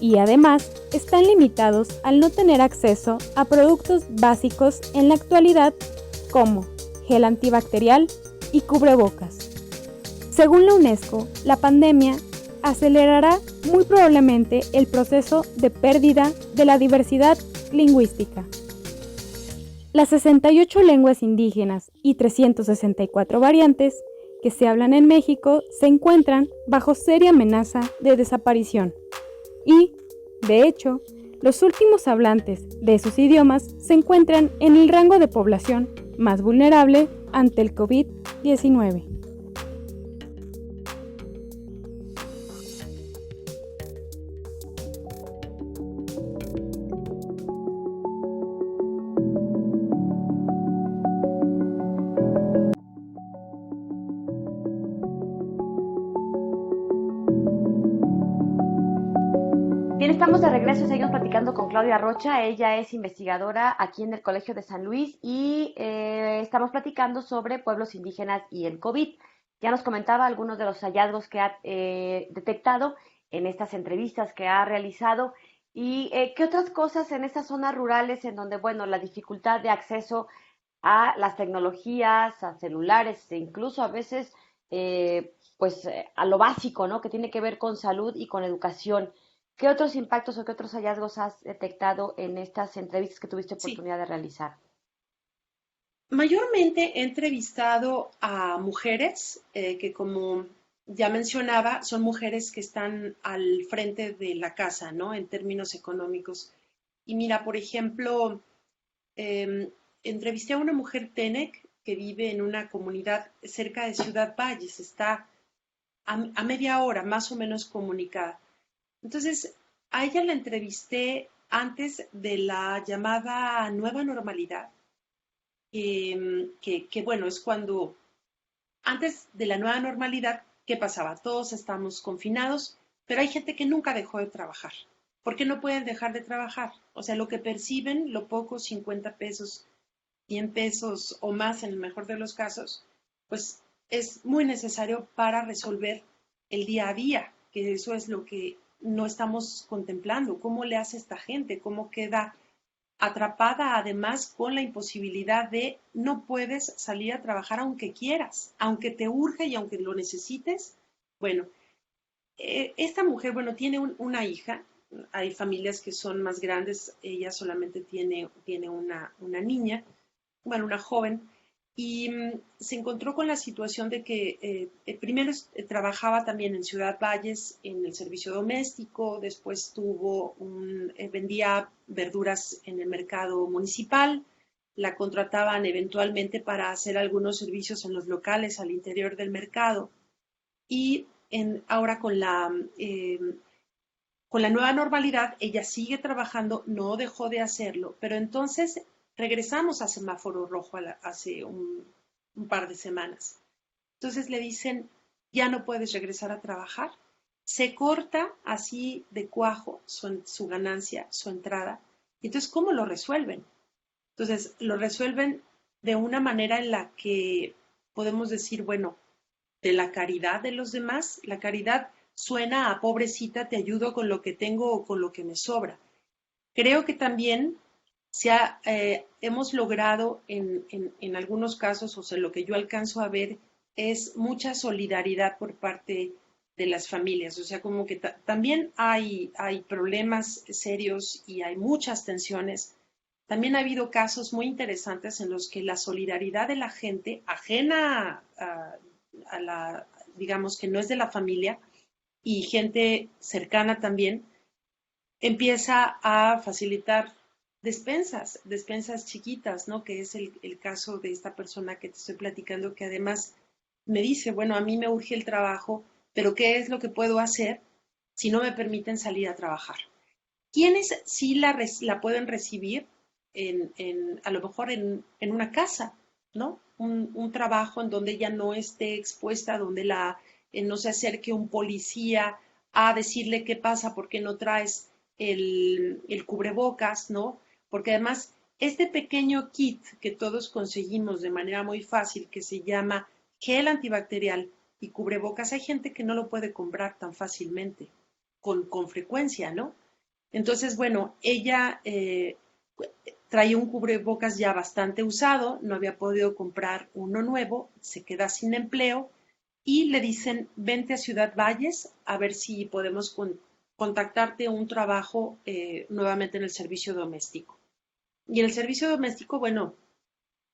y además están limitados al no tener acceso a productos básicos en la actualidad como gel antibacterial y cubrebocas. Según la UNESCO, la pandemia acelerará muy probablemente el proceso de pérdida de la diversidad lingüística. Las 68 lenguas indígenas y 364 variantes que se hablan en México se encuentran bajo seria amenaza de desaparición y, de hecho, los últimos hablantes de esos idiomas se encuentran en el rango de población más vulnerable ante el COVID-19. Bien, estamos de regreso y seguimos platicando con Claudia Rocha. Ella es investigadora aquí en el Colegio de San Luis y estamos platicando sobre pueblos indígenas y el COVID. Ya nos comentaba algunos de los hallazgos que ha detectado en estas entrevistas que ha realizado y qué otras cosas en estas zonas rurales en donde, bueno, la dificultad de acceso a las tecnologías, a celulares, e incluso a veces, a lo básico, ¿no? Que tiene que ver con salud y con educación. ¿Qué otros impactos o qué otros hallazgos has detectado en estas entrevistas que tuviste Sí, oportunidad de realizar? mayormente he entrevistado a mujeres que, como ya mencionaba, son mujeres que están al frente de la casa, ¿no? En términos económicos. Y mira, por ejemplo, entrevisté a una mujer Tenec que vive en una comunidad cerca de Ciudad Valles, está a media hora más o menos comunicada. Entonces, a ella la entrevisté antes de la llamada nueva normalidad, bueno, es cuando antes de la nueva normalidad, ¿qué pasaba? Todos estamos confinados, pero hay gente que nunca dejó de trabajar. ¿Por qué no pueden dejar de trabajar? O sea, lo que perciben, lo poco, 50 pesos, 100 pesos o más en el mejor de los casos, pues es muy necesario para resolver el día a día, que eso es lo que no estamos contemplando. ¿Cómo le hace esta gente? ¿Cómo queda atrapada además con la imposibilidad de no puedes salir a trabajar aunque quieras, aunque te urge y aunque lo necesites? Bueno, esta mujer, bueno, tiene una hija, hay familias que son más grandes, ella solamente tiene una niña, bueno, una joven, y se encontró con la situación de que primero trabajaba también en Ciudad Valles en el servicio doméstico, después vendía verduras en el mercado municipal, la contrataban eventualmente para hacer algunos servicios en los locales al interior del mercado y ahora con la nueva normalidad, ella sigue trabajando, no dejó de hacerlo, pero entonces regresamos a semáforo rojo hace un par de semanas. Entonces le dicen, ya no puedes regresar a trabajar. Se corta así de cuajo su ganancia, su entrada. Entonces, ¿cómo lo resuelven? Entonces, lo resuelven de una manera en la que podemos decir, bueno, de la caridad de los demás. La caridad suena a pobrecita, te ayudo con lo que tengo o con lo que me sobra. Creo que también hemos logrado en algunos casos, o sea, lo que yo alcanzo a ver es mucha solidaridad por parte de las familias. O sea, como que también hay problemas serios y hay muchas tensiones. También ha habido casos muy interesantes en los que la solidaridad de la gente, ajena a la, digamos que no es de la familia, y gente cercana también, empieza a facilitar despensas chiquitas, ¿no? Que es el caso de esta persona que te estoy platicando, que además me dice, bueno, a mí me urge el trabajo, pero ¿qué es lo que puedo hacer si no me permiten salir a trabajar? ¿Quiénes sí la pueden recibir a lo mejor en una casa, ¿no? Un trabajo en donde ella no esté expuesta, donde no se acerque un policía a decirle qué pasa, por qué no traes el cubrebocas, ¿no? Porque además este pequeño kit que todos conseguimos de manera muy fácil, que se llama gel antibacterial y cubrebocas, hay gente que no lo puede comprar tan fácilmente, con frecuencia, ¿no? Entonces, bueno, ella traía un cubrebocas ya bastante usado, no había podido comprar uno nuevo, se queda sin empleo y le dicen, vente a Ciudad Valles a ver si podemos contactarte un trabajo nuevamente en el servicio doméstico. Y en el servicio doméstico, bueno,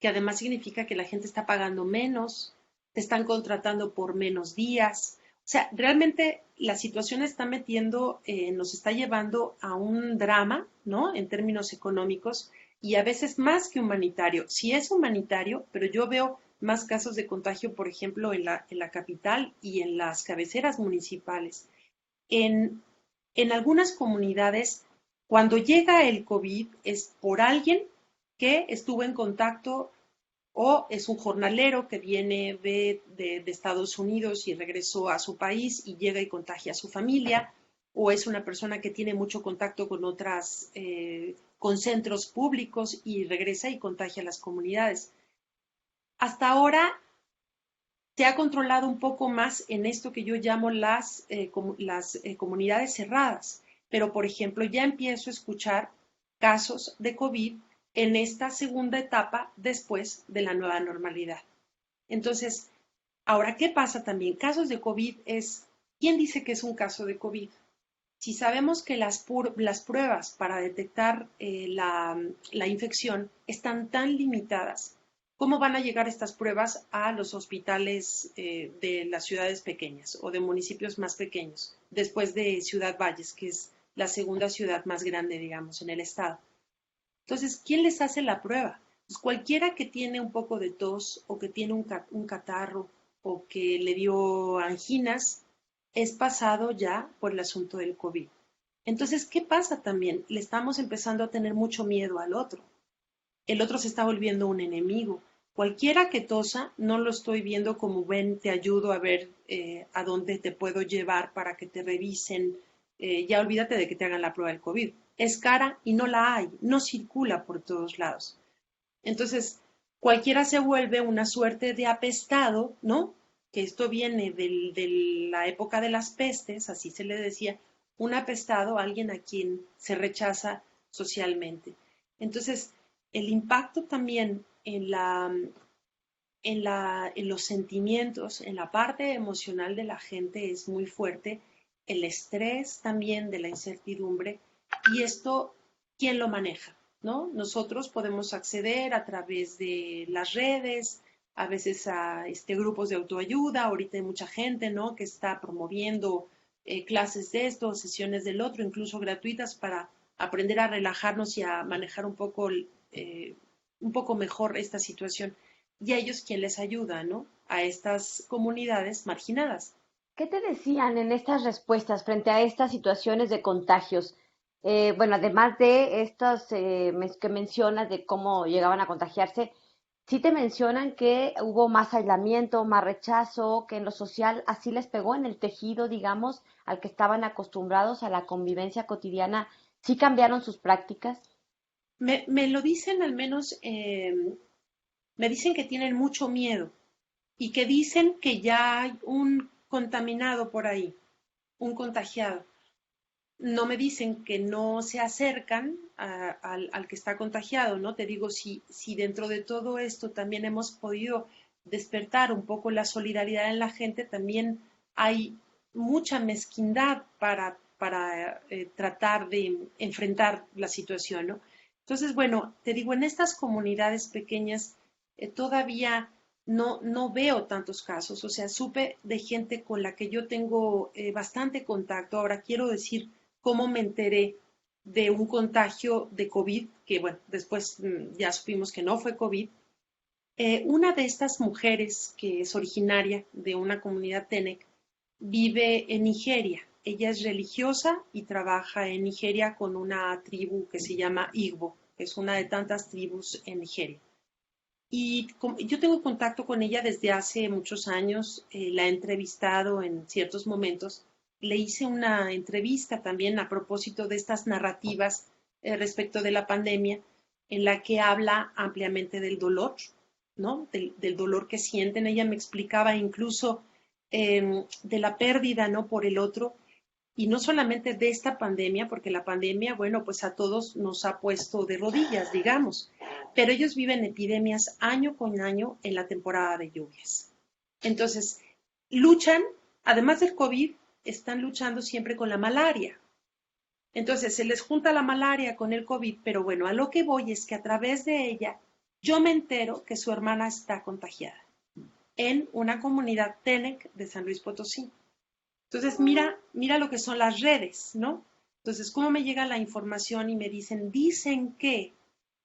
que además significa que la gente está pagando menos, te están contratando por menos días. O sea, realmente la situación nos está llevando a un drama, ¿no? En términos económicos y a veces más que humanitario. Sí es humanitario, pero yo veo más casos de contagio, por ejemplo, en la capital y en las cabeceras municipales. En algunas comunidades, cuando llega el COVID, es por alguien que estuvo en contacto o es un jornalero que viene de Estados Unidos y regresó a su país y llega y contagia a su familia, o es una persona que tiene mucho contacto con centros públicos y regresa y contagia a las comunidades. Hasta ahora se ha controlado un poco más en esto que yo llamo las comunidades cerradas, pero por ejemplo ya empiezo a escuchar casos de COVID en esta segunda etapa después de la nueva normalidad. Entonces, ahora, ¿qué pasa también? Casos de COVID ¿quién dice que es un caso de COVID? Si sabemos que las pruebas para detectar la infección están tan limitadas, ¿cómo van a llegar estas pruebas a los hospitales de las ciudades pequeñas o de municipios más pequeños, después de Ciudad Valles, que es la segunda ciudad más grande, digamos, en el estado? Entonces, ¿quién les hace la prueba? Pues cualquiera que tiene un poco de tos o que tiene un catarro o que le dio anginas, es pasado ya por el asunto del COVID. Entonces, ¿qué pasa también? Le estamos empezando a tener mucho miedo al otro. El otro se está volviendo un enemigo. Cualquiera que tosa, no lo estoy viendo como ven, te ayudo a ver a dónde te puedo llevar para que te revisen. Ya olvídate de que te hagan la prueba del COVID. Es cara y no la hay, no circula por todos lados. Entonces, cualquiera se vuelve una suerte de apestado, ¿no? Que esto viene de la época de las pestes, así se le decía, un apestado, alguien a quien se rechaza socialmente. Entonces, el impacto también en los sentimientos, en la parte emocional de la gente es muy fuerte, el estrés también de la incertidumbre, y esto, ¿quién lo maneja? ¿No? Nosotros podemos acceder a través de las redes, a veces a grupos de autoayuda, ahorita hay mucha gente, ¿no? Que está promoviendo clases de esto, sesiones del otro, incluso gratuitas para aprender a relajarnos y a manejar un poco mejor esta situación. Y a ellos quien les ayuda, ¿no? A estas comunidades marginadas. ¿Qué te decían en estas respuestas frente a estas situaciones de contagios? Bueno, además de estas que mencionas de cómo llegaban a contagiarse, sí te mencionan que hubo más aislamiento, más rechazo, que en lo social así les pegó en el tejido, digamos, al que estaban acostumbrados a la convivencia cotidiana, sí cambiaron sus prácticas. Me lo dicen al menos, me dicen que tienen mucho miedo y que dicen que ya hay un contaminado por ahí, un contagiado. No me dicen que no se acercan al que está contagiado, ¿no? Te digo, si dentro de todo esto también hemos podido despertar un poco la solidaridad en la gente, también hay mucha mezquindad para tratar de enfrentar la situación, ¿no? Entonces, bueno, te digo, en estas comunidades pequeñas todavía no veo tantos casos, o sea, supe de gente con la que yo tengo bastante contacto. Ahora quiero decir cómo me enteré de un contagio de COVID, que bueno, después ya supimos que no fue COVID. Una de estas mujeres, que es originaria de una comunidad Tenec, vive en Nigeria. Ella es religiosa y trabaja en Nigeria con una tribu que se llama Igbo, que es una de tantas tribus en Nigeria. Y yo tengo contacto con ella desde hace muchos años, la he entrevistado en ciertos momentos, le hice una entrevista también a propósito de estas narrativas respecto de la pandemia, en la que habla ampliamente del dolor, ¿no? Del dolor que sienten. Ella me explicaba incluso de la pérdida, ¿no? Por el otro, y no solamente de esta pandemia, porque la pandemia, bueno, pues a todos nos ha puesto de rodillas, digamos, pero ellos viven epidemias año con año en la temporada de lluvias. Entonces, luchan, además del COVID, están luchando siempre con la malaria. Entonces, se les junta la malaria con el COVID, pero bueno, a lo que voy es que a través de ella, yo me entero que su hermana está contagiada en una comunidad Tenec de San Luis Potosí. Entonces, mira lo que son las redes, ¿no? Entonces, ¿cómo me llega la información y me dicen que,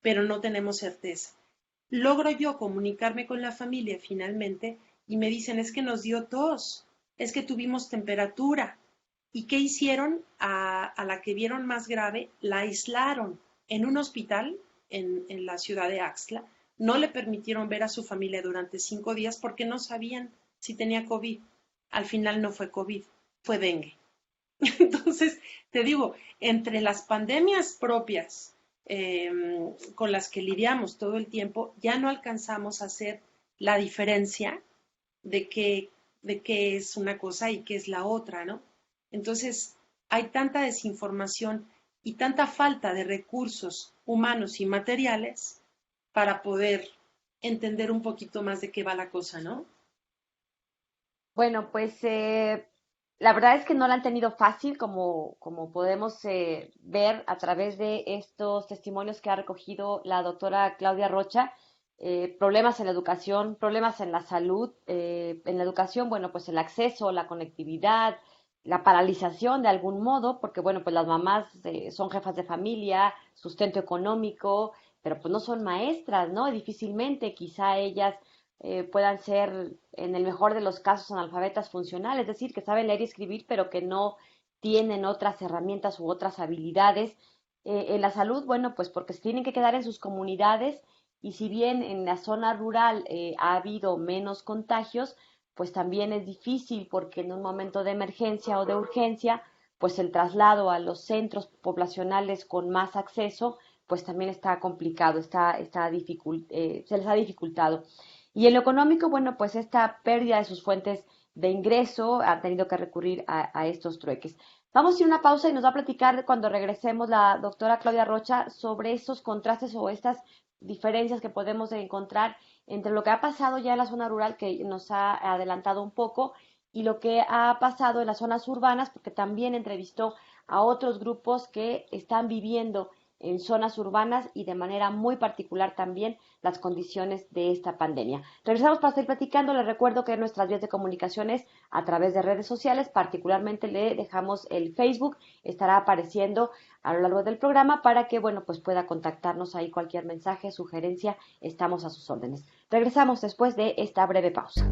pero no tenemos certeza? Logro yo comunicarme con la familia finalmente y me dicen, es que nos dio tos, es que tuvimos temperatura. ¿Y qué hicieron? A la que vieron más grave, la aislaron en un hospital en la ciudad de Axtla. No le permitieron ver a su familia durante 5 días porque no sabían si tenía COVID. Al final no fue COVID, fue dengue. Entonces, te digo, entre las pandemias propias con las que lidiamos todo el tiempo, ya no alcanzamos a hacer la diferencia de qué es una cosa y qué es la otra, ¿no? Entonces, hay tanta desinformación y tanta falta de recursos humanos y materiales para poder entender un poquito más de qué va la cosa, ¿no? Bueno, pues la verdad es que no la han tenido fácil, como podemos ver a través de estos testimonios que ha recogido la doctora Claudia Rocha. Problemas en la educación, problemas en la salud. En la educación, bueno, pues el acceso, la conectividad, la paralización de algún modo, porque bueno, pues las mamás son jefas de familia, sustento económico, pero pues no son maestras, ¿no? Y difícilmente quizá ellas puedan ser, en el mejor de los casos, analfabetas funcionales, es decir, que saben leer y escribir, pero que no tienen otras herramientas u otras habilidades. En la salud, bueno, pues porque se tienen que quedar en sus comunidades y si bien en la zona rural ha habido menos contagios, pues también es difícil porque en un momento de emergencia o de urgencia, pues el traslado a los centros poblacionales con más acceso, pues también está complicado, se les ha dificultado. Y en lo económico, bueno, pues esta pérdida de sus fuentes de ingreso ha tenido que recurrir a estos trueques. Vamos a ir a una pausa y nos va a platicar cuando regresemos la doctora Claudia Rocha sobre estos contrastes o estas diferencias que podemos encontrar entre lo que ha pasado ya en la zona rural, que nos ha adelantado un poco, y lo que ha pasado en las zonas urbanas, porque también entrevistó a otros grupos que están viviendo en zonas urbanas y de manera muy particular también las condiciones de esta pandemia. Regresamos para seguir platicando. Les recuerdo que nuestras vías de comunicaciones a través de redes sociales, particularmente le dejamos el Facebook, estará apareciendo a lo largo del programa para que, bueno, pues pueda contactarnos ahí cualquier mensaje, sugerencia, estamos a sus órdenes. Regresamos después de esta breve pausa.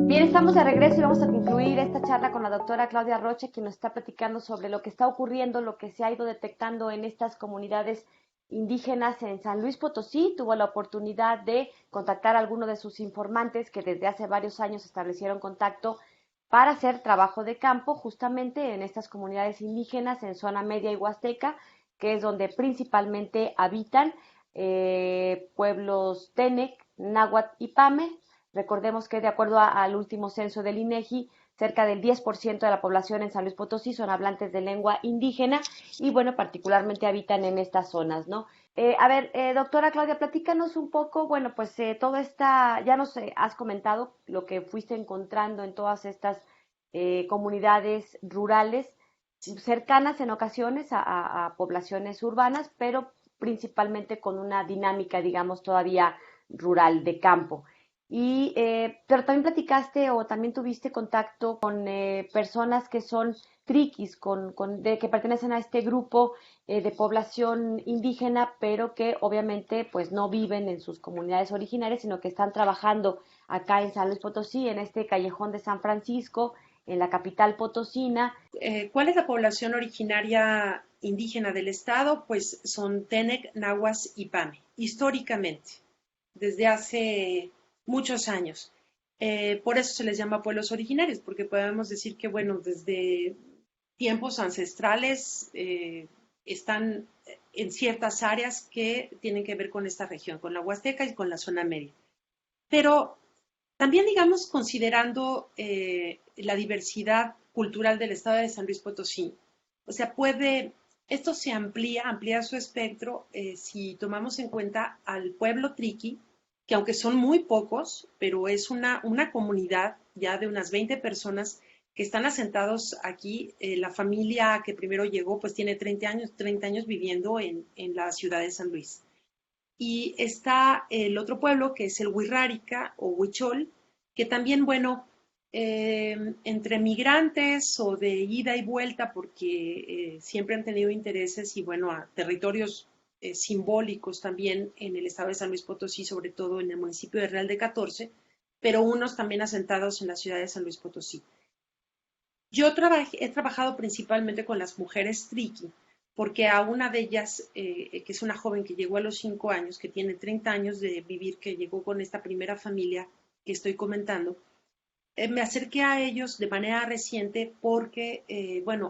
Bien, estamos de regreso y vamos a concluir esta charla con la doctora Claudia Rocha, quien nos está platicando sobre lo que está ocurriendo, lo que se ha ido detectando en estas comunidades indígenas en San Luis Potosí. Tuvo la oportunidad de contactar a alguno de sus informantes que desde hace varios años establecieron contacto para hacer trabajo de campo justamente en estas comunidades indígenas en zona media y huasteca, que es donde principalmente habitan pueblos Tenec, Náhuatl y Pame. Recordemos que de acuerdo al último censo del INEGI, cerca del 10% de la población en San Luis Potosí son hablantes de lengua indígena y, bueno, particularmente habitan en estas zonas, ¿no? Doctora Claudia, platícanos un poco, bueno, pues todo esta, ya nos has comentado lo que fuiste encontrando en todas estas comunidades rurales, cercanas en ocasiones a poblaciones urbanas, pero principalmente con una dinámica, digamos, todavía rural de campo. Pero también platicaste o también tuviste contacto con personas que son triquis, que pertenecen a este grupo de población indígena, pero que obviamente pues no viven en sus comunidades originarias, sino que están trabajando acá en San Luis Potosí, en este callejón de San Francisco, en la capital potosina. ¿Cuál es la población originaria indígena del estado? Pues son Tenec, Nahuas y Pame, históricamente, desde hace muchos años. Por eso se les llama pueblos originarios, porque podemos decir que, bueno, desde tiempos ancestrales están en ciertas áreas que tienen que ver con esta región, con la Huasteca y con la zona media. Pero también, digamos, considerando la diversidad cultural del estado de San Luis Potosí, o sea, esto se amplía su espectro si tomamos en cuenta al pueblo triqui, que aunque son muy pocos, pero es una comunidad ya de unas 20 personas que están asentados aquí. La familia que primero llegó pues tiene 30 años viviendo en la ciudad de San Luis. Y está el otro pueblo que es el Huirrárica o Huichol, que también, bueno, entre migrantes o de ida y vuelta, porque siempre han tenido intereses y, bueno, a territorios simbólicos también en el estado de San Luis Potosí, sobre todo en el municipio de Real de 14, pero unos también asentados en la ciudad de San Luis Potosí. Yo he trabajado principalmente con las mujeres triqui, porque a una de ellas, que es una joven que llegó a los 5 años, que tiene 30 años de vivir, que llegó con esta primera familia que estoy comentando, me acerqué a ellos de manera reciente porque,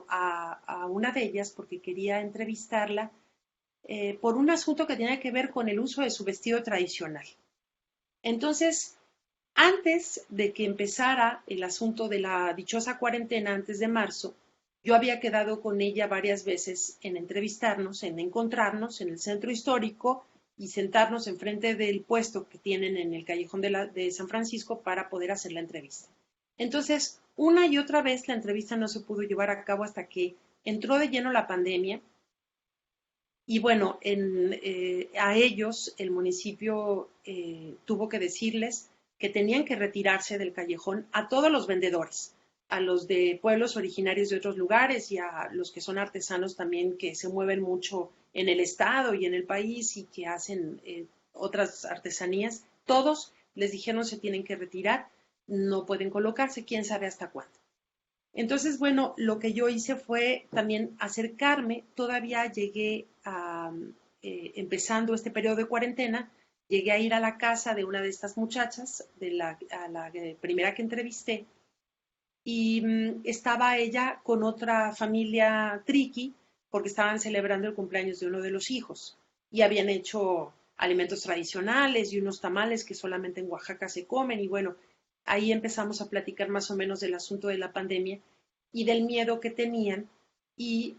a una de ellas, porque quería entrevistarla por un asunto que tenía que ver con el uso de su vestido tradicional. Entonces, antes de que empezara el asunto de la dichosa cuarentena, antes de marzo, yo había quedado con ella varias veces en entrevistarnos, en encontrarnos en el centro histórico y sentarnos enfrente del puesto que tienen en el callejón de San Francisco para poder hacer la entrevista. Entonces, una y otra vez la entrevista no se pudo llevar a cabo hasta que entró de lleno la pandemia. Y bueno, a ellos el municipio tuvo que decirles que tenían que retirarse del callejón a todos los vendedores, a los de pueblos originarios de otros lugares y a los que son artesanos también que se mueven mucho en el estado y en el país y que hacen otras artesanías. Todos les dijeron se tienen que retirar, no pueden colocarse, quién sabe hasta cuándo. Entonces, bueno, lo que yo hice fue también acercarme, todavía llegué a, empezando este periodo de cuarentena, llegué a ir a la casa de una de estas muchachas, a la primera que entrevisté, y estaba ella con otra familia triqui, porque estaban celebrando el cumpleaños de uno de los hijos, y habían hecho alimentos tradicionales y unos tamales que solamente en Oaxaca se comen, y bueno, ahí empezamos a platicar más o menos del asunto de la pandemia y del miedo que tenían y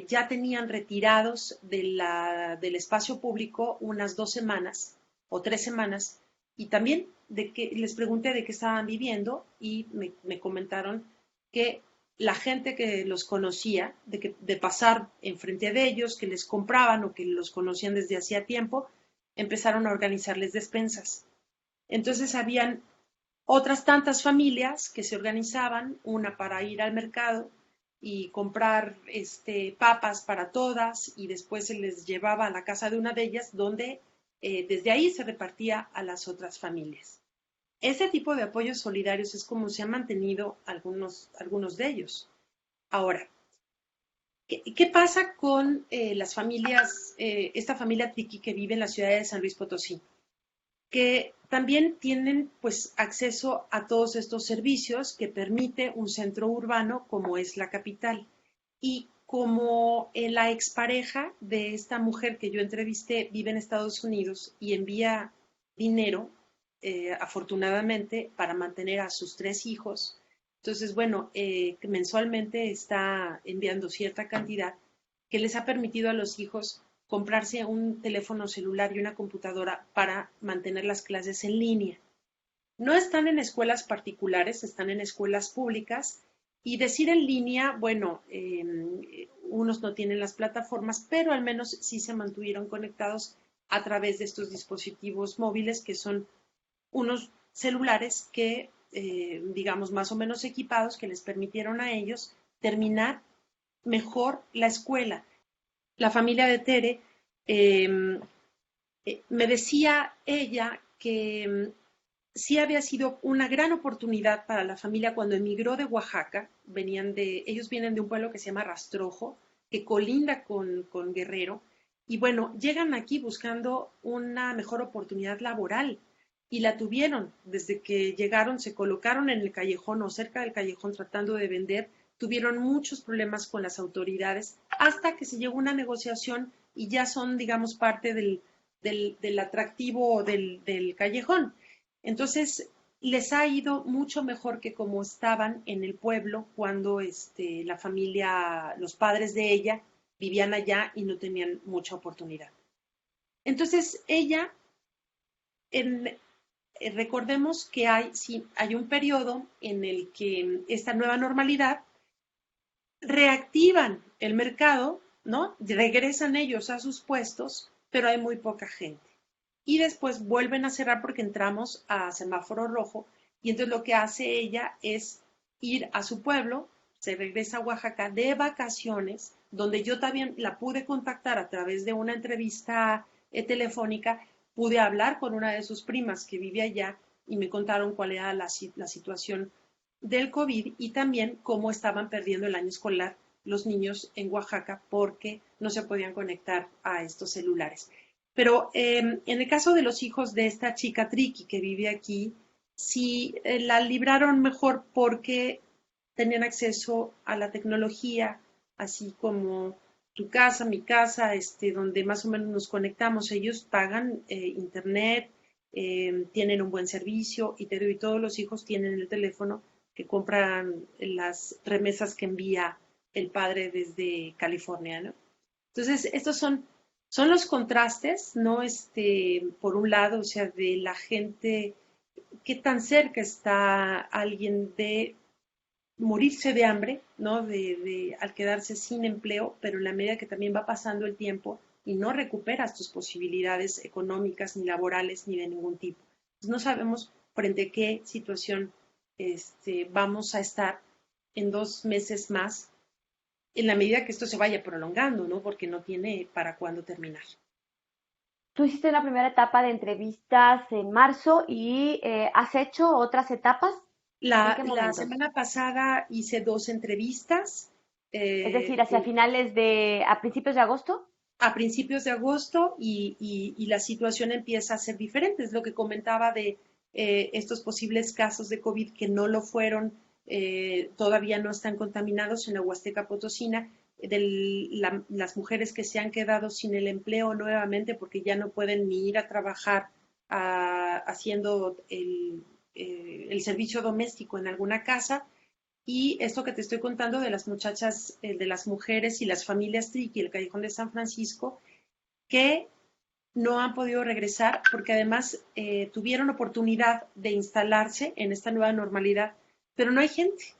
ya tenían retirados del espacio público unas 2 semanas o 3 semanas y también les pregunté de qué estaban viviendo y me comentaron que la gente que los conocía, de pasar enfrente de ellos, que les compraban o que los conocían desde hacía tiempo, empezaron a organizarles despensas. Entonces habían otras tantas familias que se organizaban, una para ir al mercado y comprar papas para todas y después se les llevaba a la casa de una de ellas donde desde ahí se repartía a las otras familias. Ese tipo de apoyos solidarios es como se han mantenido algunos de ellos. Ahora, ¿qué pasa con las familias, esta familia triqui que vive en la ciudad de San Luis Potosí? Que también tienen pues acceso a todos estos servicios que permite un centro urbano como es la capital. Y como la expareja de esta mujer que yo entrevisté vive en Estados Unidos y envía dinero, afortunadamente, para mantener a sus 3 hijos, entonces, bueno, mensualmente está enviando cierta cantidad que les ha permitido a los hijos comprarse un teléfono celular y una computadora para mantener las clases en línea. No están en escuelas particulares, están en escuelas públicas y decir en línea, bueno, unos no tienen las plataformas, pero al menos sí se mantuvieron conectados a través de estos dispositivos móviles que son unos celulares que, digamos, más o menos equipados que les permitieron a ellos terminar mejor la escuela. La familia de Tere, me decía ella que sí había sido una gran oportunidad para la familia cuando emigró de Oaxaca. Ellos vienen de un pueblo que se llama Rastrojo, que colinda con Guerrero, y bueno, llegan aquí buscando una mejor oportunidad laboral, y la tuvieron. Desde que llegaron, se colocaron en el callejón o cerca del callejón tratando de vender, tuvieron muchos problemas con las autoridades hasta que se llegó a una negociación y ya son, digamos, parte del atractivo del callejón. Entonces, les ha ido mucho mejor que como estaban en el pueblo cuando la familia, los padres de ella, vivían allá y no tenían mucha oportunidad. Entonces, ella, recordemos que hay un periodo en el que esta nueva normalidad reactivan el mercado, ¿no? Regresan ellos a sus puestos, pero hay muy poca gente. Y después vuelven a cerrar porque entramos a semáforo rojo y entonces lo que hace ella es ir a su pueblo, se regresa a Oaxaca de vacaciones donde yo también la pude contactar a través de una entrevista telefónica, pude hablar con una de sus primas que vive allá y me contaron cuál era la situación del COVID y también cómo estaban perdiendo el año escolar los niños en Oaxaca porque no se podían conectar a estos celulares. Pero en el caso de los hijos de esta chica Triki que vive aquí, sí la libraron mejor porque tenían acceso a la tecnología, así como tu casa, mi casa, donde más o menos nos conectamos. Ellos pagan internet, tienen un buen servicio y todos los hijos tienen el teléfono que compran las remesas que envía el padre desde California, ¿no? Entonces, estos son los contrastes, ¿no? Por un lado, o sea, de la gente, qué tan cerca está alguien de morirse de hambre, ¿no? Al quedarse sin empleo, pero en la medida que también va pasando el tiempo y no recuperas tus posibilidades económicas ni laborales ni de ningún tipo. Entonces, no sabemos frente a qué situación vamos a estar en 2 meses más, en la medida que esto se vaya prolongando, ¿no? Porque no tiene para cuándo terminar. Tú hiciste una primera etapa de entrevistas en marzo y ¿has hecho otras etapas? ¿En qué La momentos? semana pasada hice 2 entrevistas. Es decir, hacia eh, a principios de agosto. a principios de agosto y la situación empieza a ser diferente. Es lo que comentaba de estos posibles casos de COVID que no lo fueron, todavía no están contaminados en la Huasteca Potosina, las mujeres que se han quedado sin el empleo nuevamente porque ya no pueden ni ir a trabajar haciendo el servicio doméstico en alguna casa. Y esto que te estoy contando de las muchachas, de las mujeres y las familias Triqui, el Callejón de San Francisco, que no han podido regresar porque además tuvieron oportunidad de instalarse en esta nueva normalidad, pero no hay gente,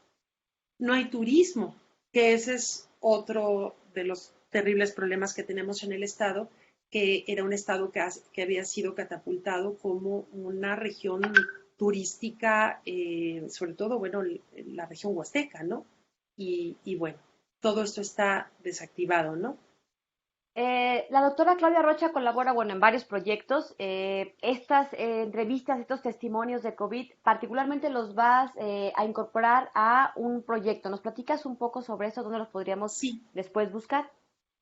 no hay turismo, que ese es otro de los terribles problemas que tenemos en el estado, que era un estado que había sido catapultado como una región turística, sobre todo, bueno, la región huasteca, ¿no? Y bueno, todo esto está desactivado, ¿no? La doctora Claudia Rocha colabora, bueno, en varios proyectos. Estas entrevistas, estos testimonios de COVID, particularmente los vas a incorporar a un proyecto. ¿Nos platicas un poco sobre eso? ¿Dónde los podríamos Sí, después buscar?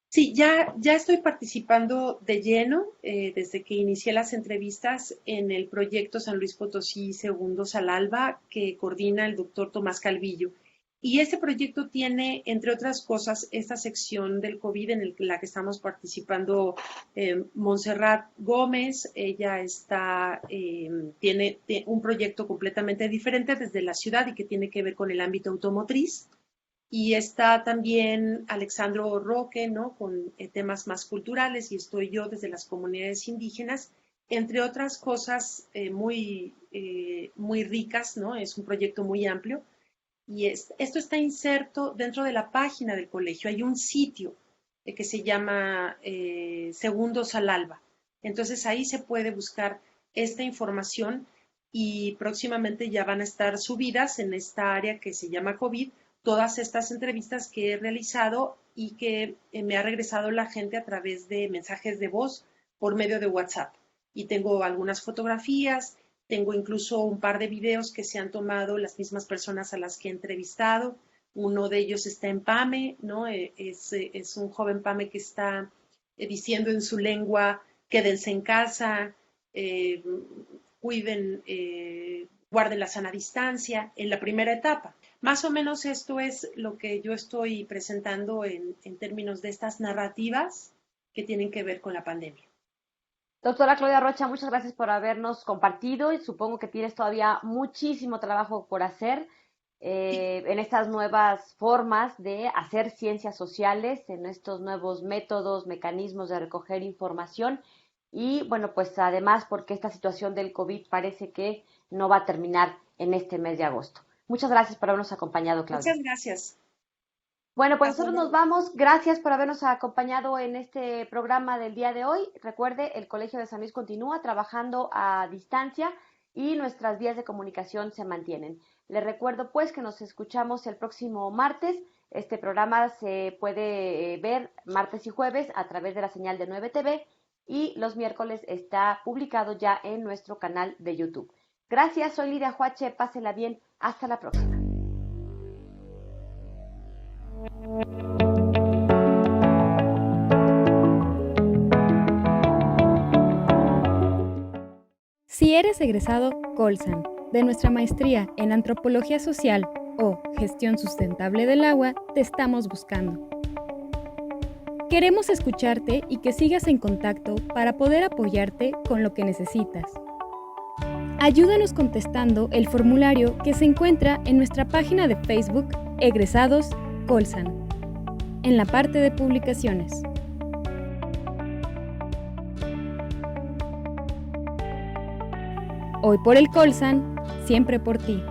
sí, ya estoy participando de lleno desde que inicié las entrevistas en el proyecto San Luis Potosí Segundos al Alba que coordina el doctor Tomás Calvillo. Y este proyecto tiene, entre otras cosas, esta sección del COVID la que estamos participando Montserrat Gómez. Ella tiene un proyecto completamente diferente desde la ciudad y que tiene que ver con el ámbito automotriz. Y está también Alexandro Roque, ¿no? Con temas más culturales, y estoy yo desde las comunidades indígenas, entre otras cosas muy ricas, ¿no? Es un proyecto muy amplio. Y esto está inserto dentro de la página del colegio. Hay un sitio que se llama Segundos al Alba. Entonces ahí se puede buscar esta información y próximamente ya van a estar subidas en esta área que se llama COVID todas estas entrevistas que he realizado y que me ha regresado la gente a través de mensajes de voz por medio de WhatsApp. Y tengo algunas fotografías, tengo incluso un par de videos que se han tomado las mismas personas a las que he entrevistado. Uno de ellos está en Pame, ¿no? Es un joven Pame que está diciendo en su lengua, quédense en casa, eh, cuiden, guarden la sana distancia en la primera etapa. Más o menos esto es lo que yo estoy presentando en términos de estas narrativas que tienen que ver con la pandemia. Doctora Claudia Rocha, muchas gracias por habernos compartido y supongo que tienes todavía muchísimo trabajo por hacer Sí, en estas nuevas formas de hacer ciencias sociales, en estos nuevos métodos, mecanismos de recoger información y bueno, pues además porque esta situación del COVID parece que no va a terminar en este mes de agosto. Muchas gracias por habernos acompañado, Claudia. muchas gracias. Bueno, pues Hasta nosotros nos luego. vamos. Gracias por habernos acompañado en este programa del día de hoy. Recuerde, el Colegio de San Luis continúa trabajando a distancia y nuestras vías de comunicación se mantienen. Les recuerdo pues que nos escuchamos el próximo martes Este programa se puede ver martes y jueves a través de la señal de 9TV y los miércoles está publicado ya en nuestro canal de YouTube. Gracias, soy Lidia Huache, pásela bien, hasta la próxima. Si eres egresado Colsan de nuestra maestría en Antropología Social o Gestión Sustentable del Agua, te estamos buscando. Queremos escucharte y que sigas en contacto para poder apoyarte con lo que necesitas. Ayúdanos contestando el formulario que se encuentra en nuestra página de Facebook Egresados Colsan, en la parte de publicaciones. Hoy por el Colsan, siempre por ti.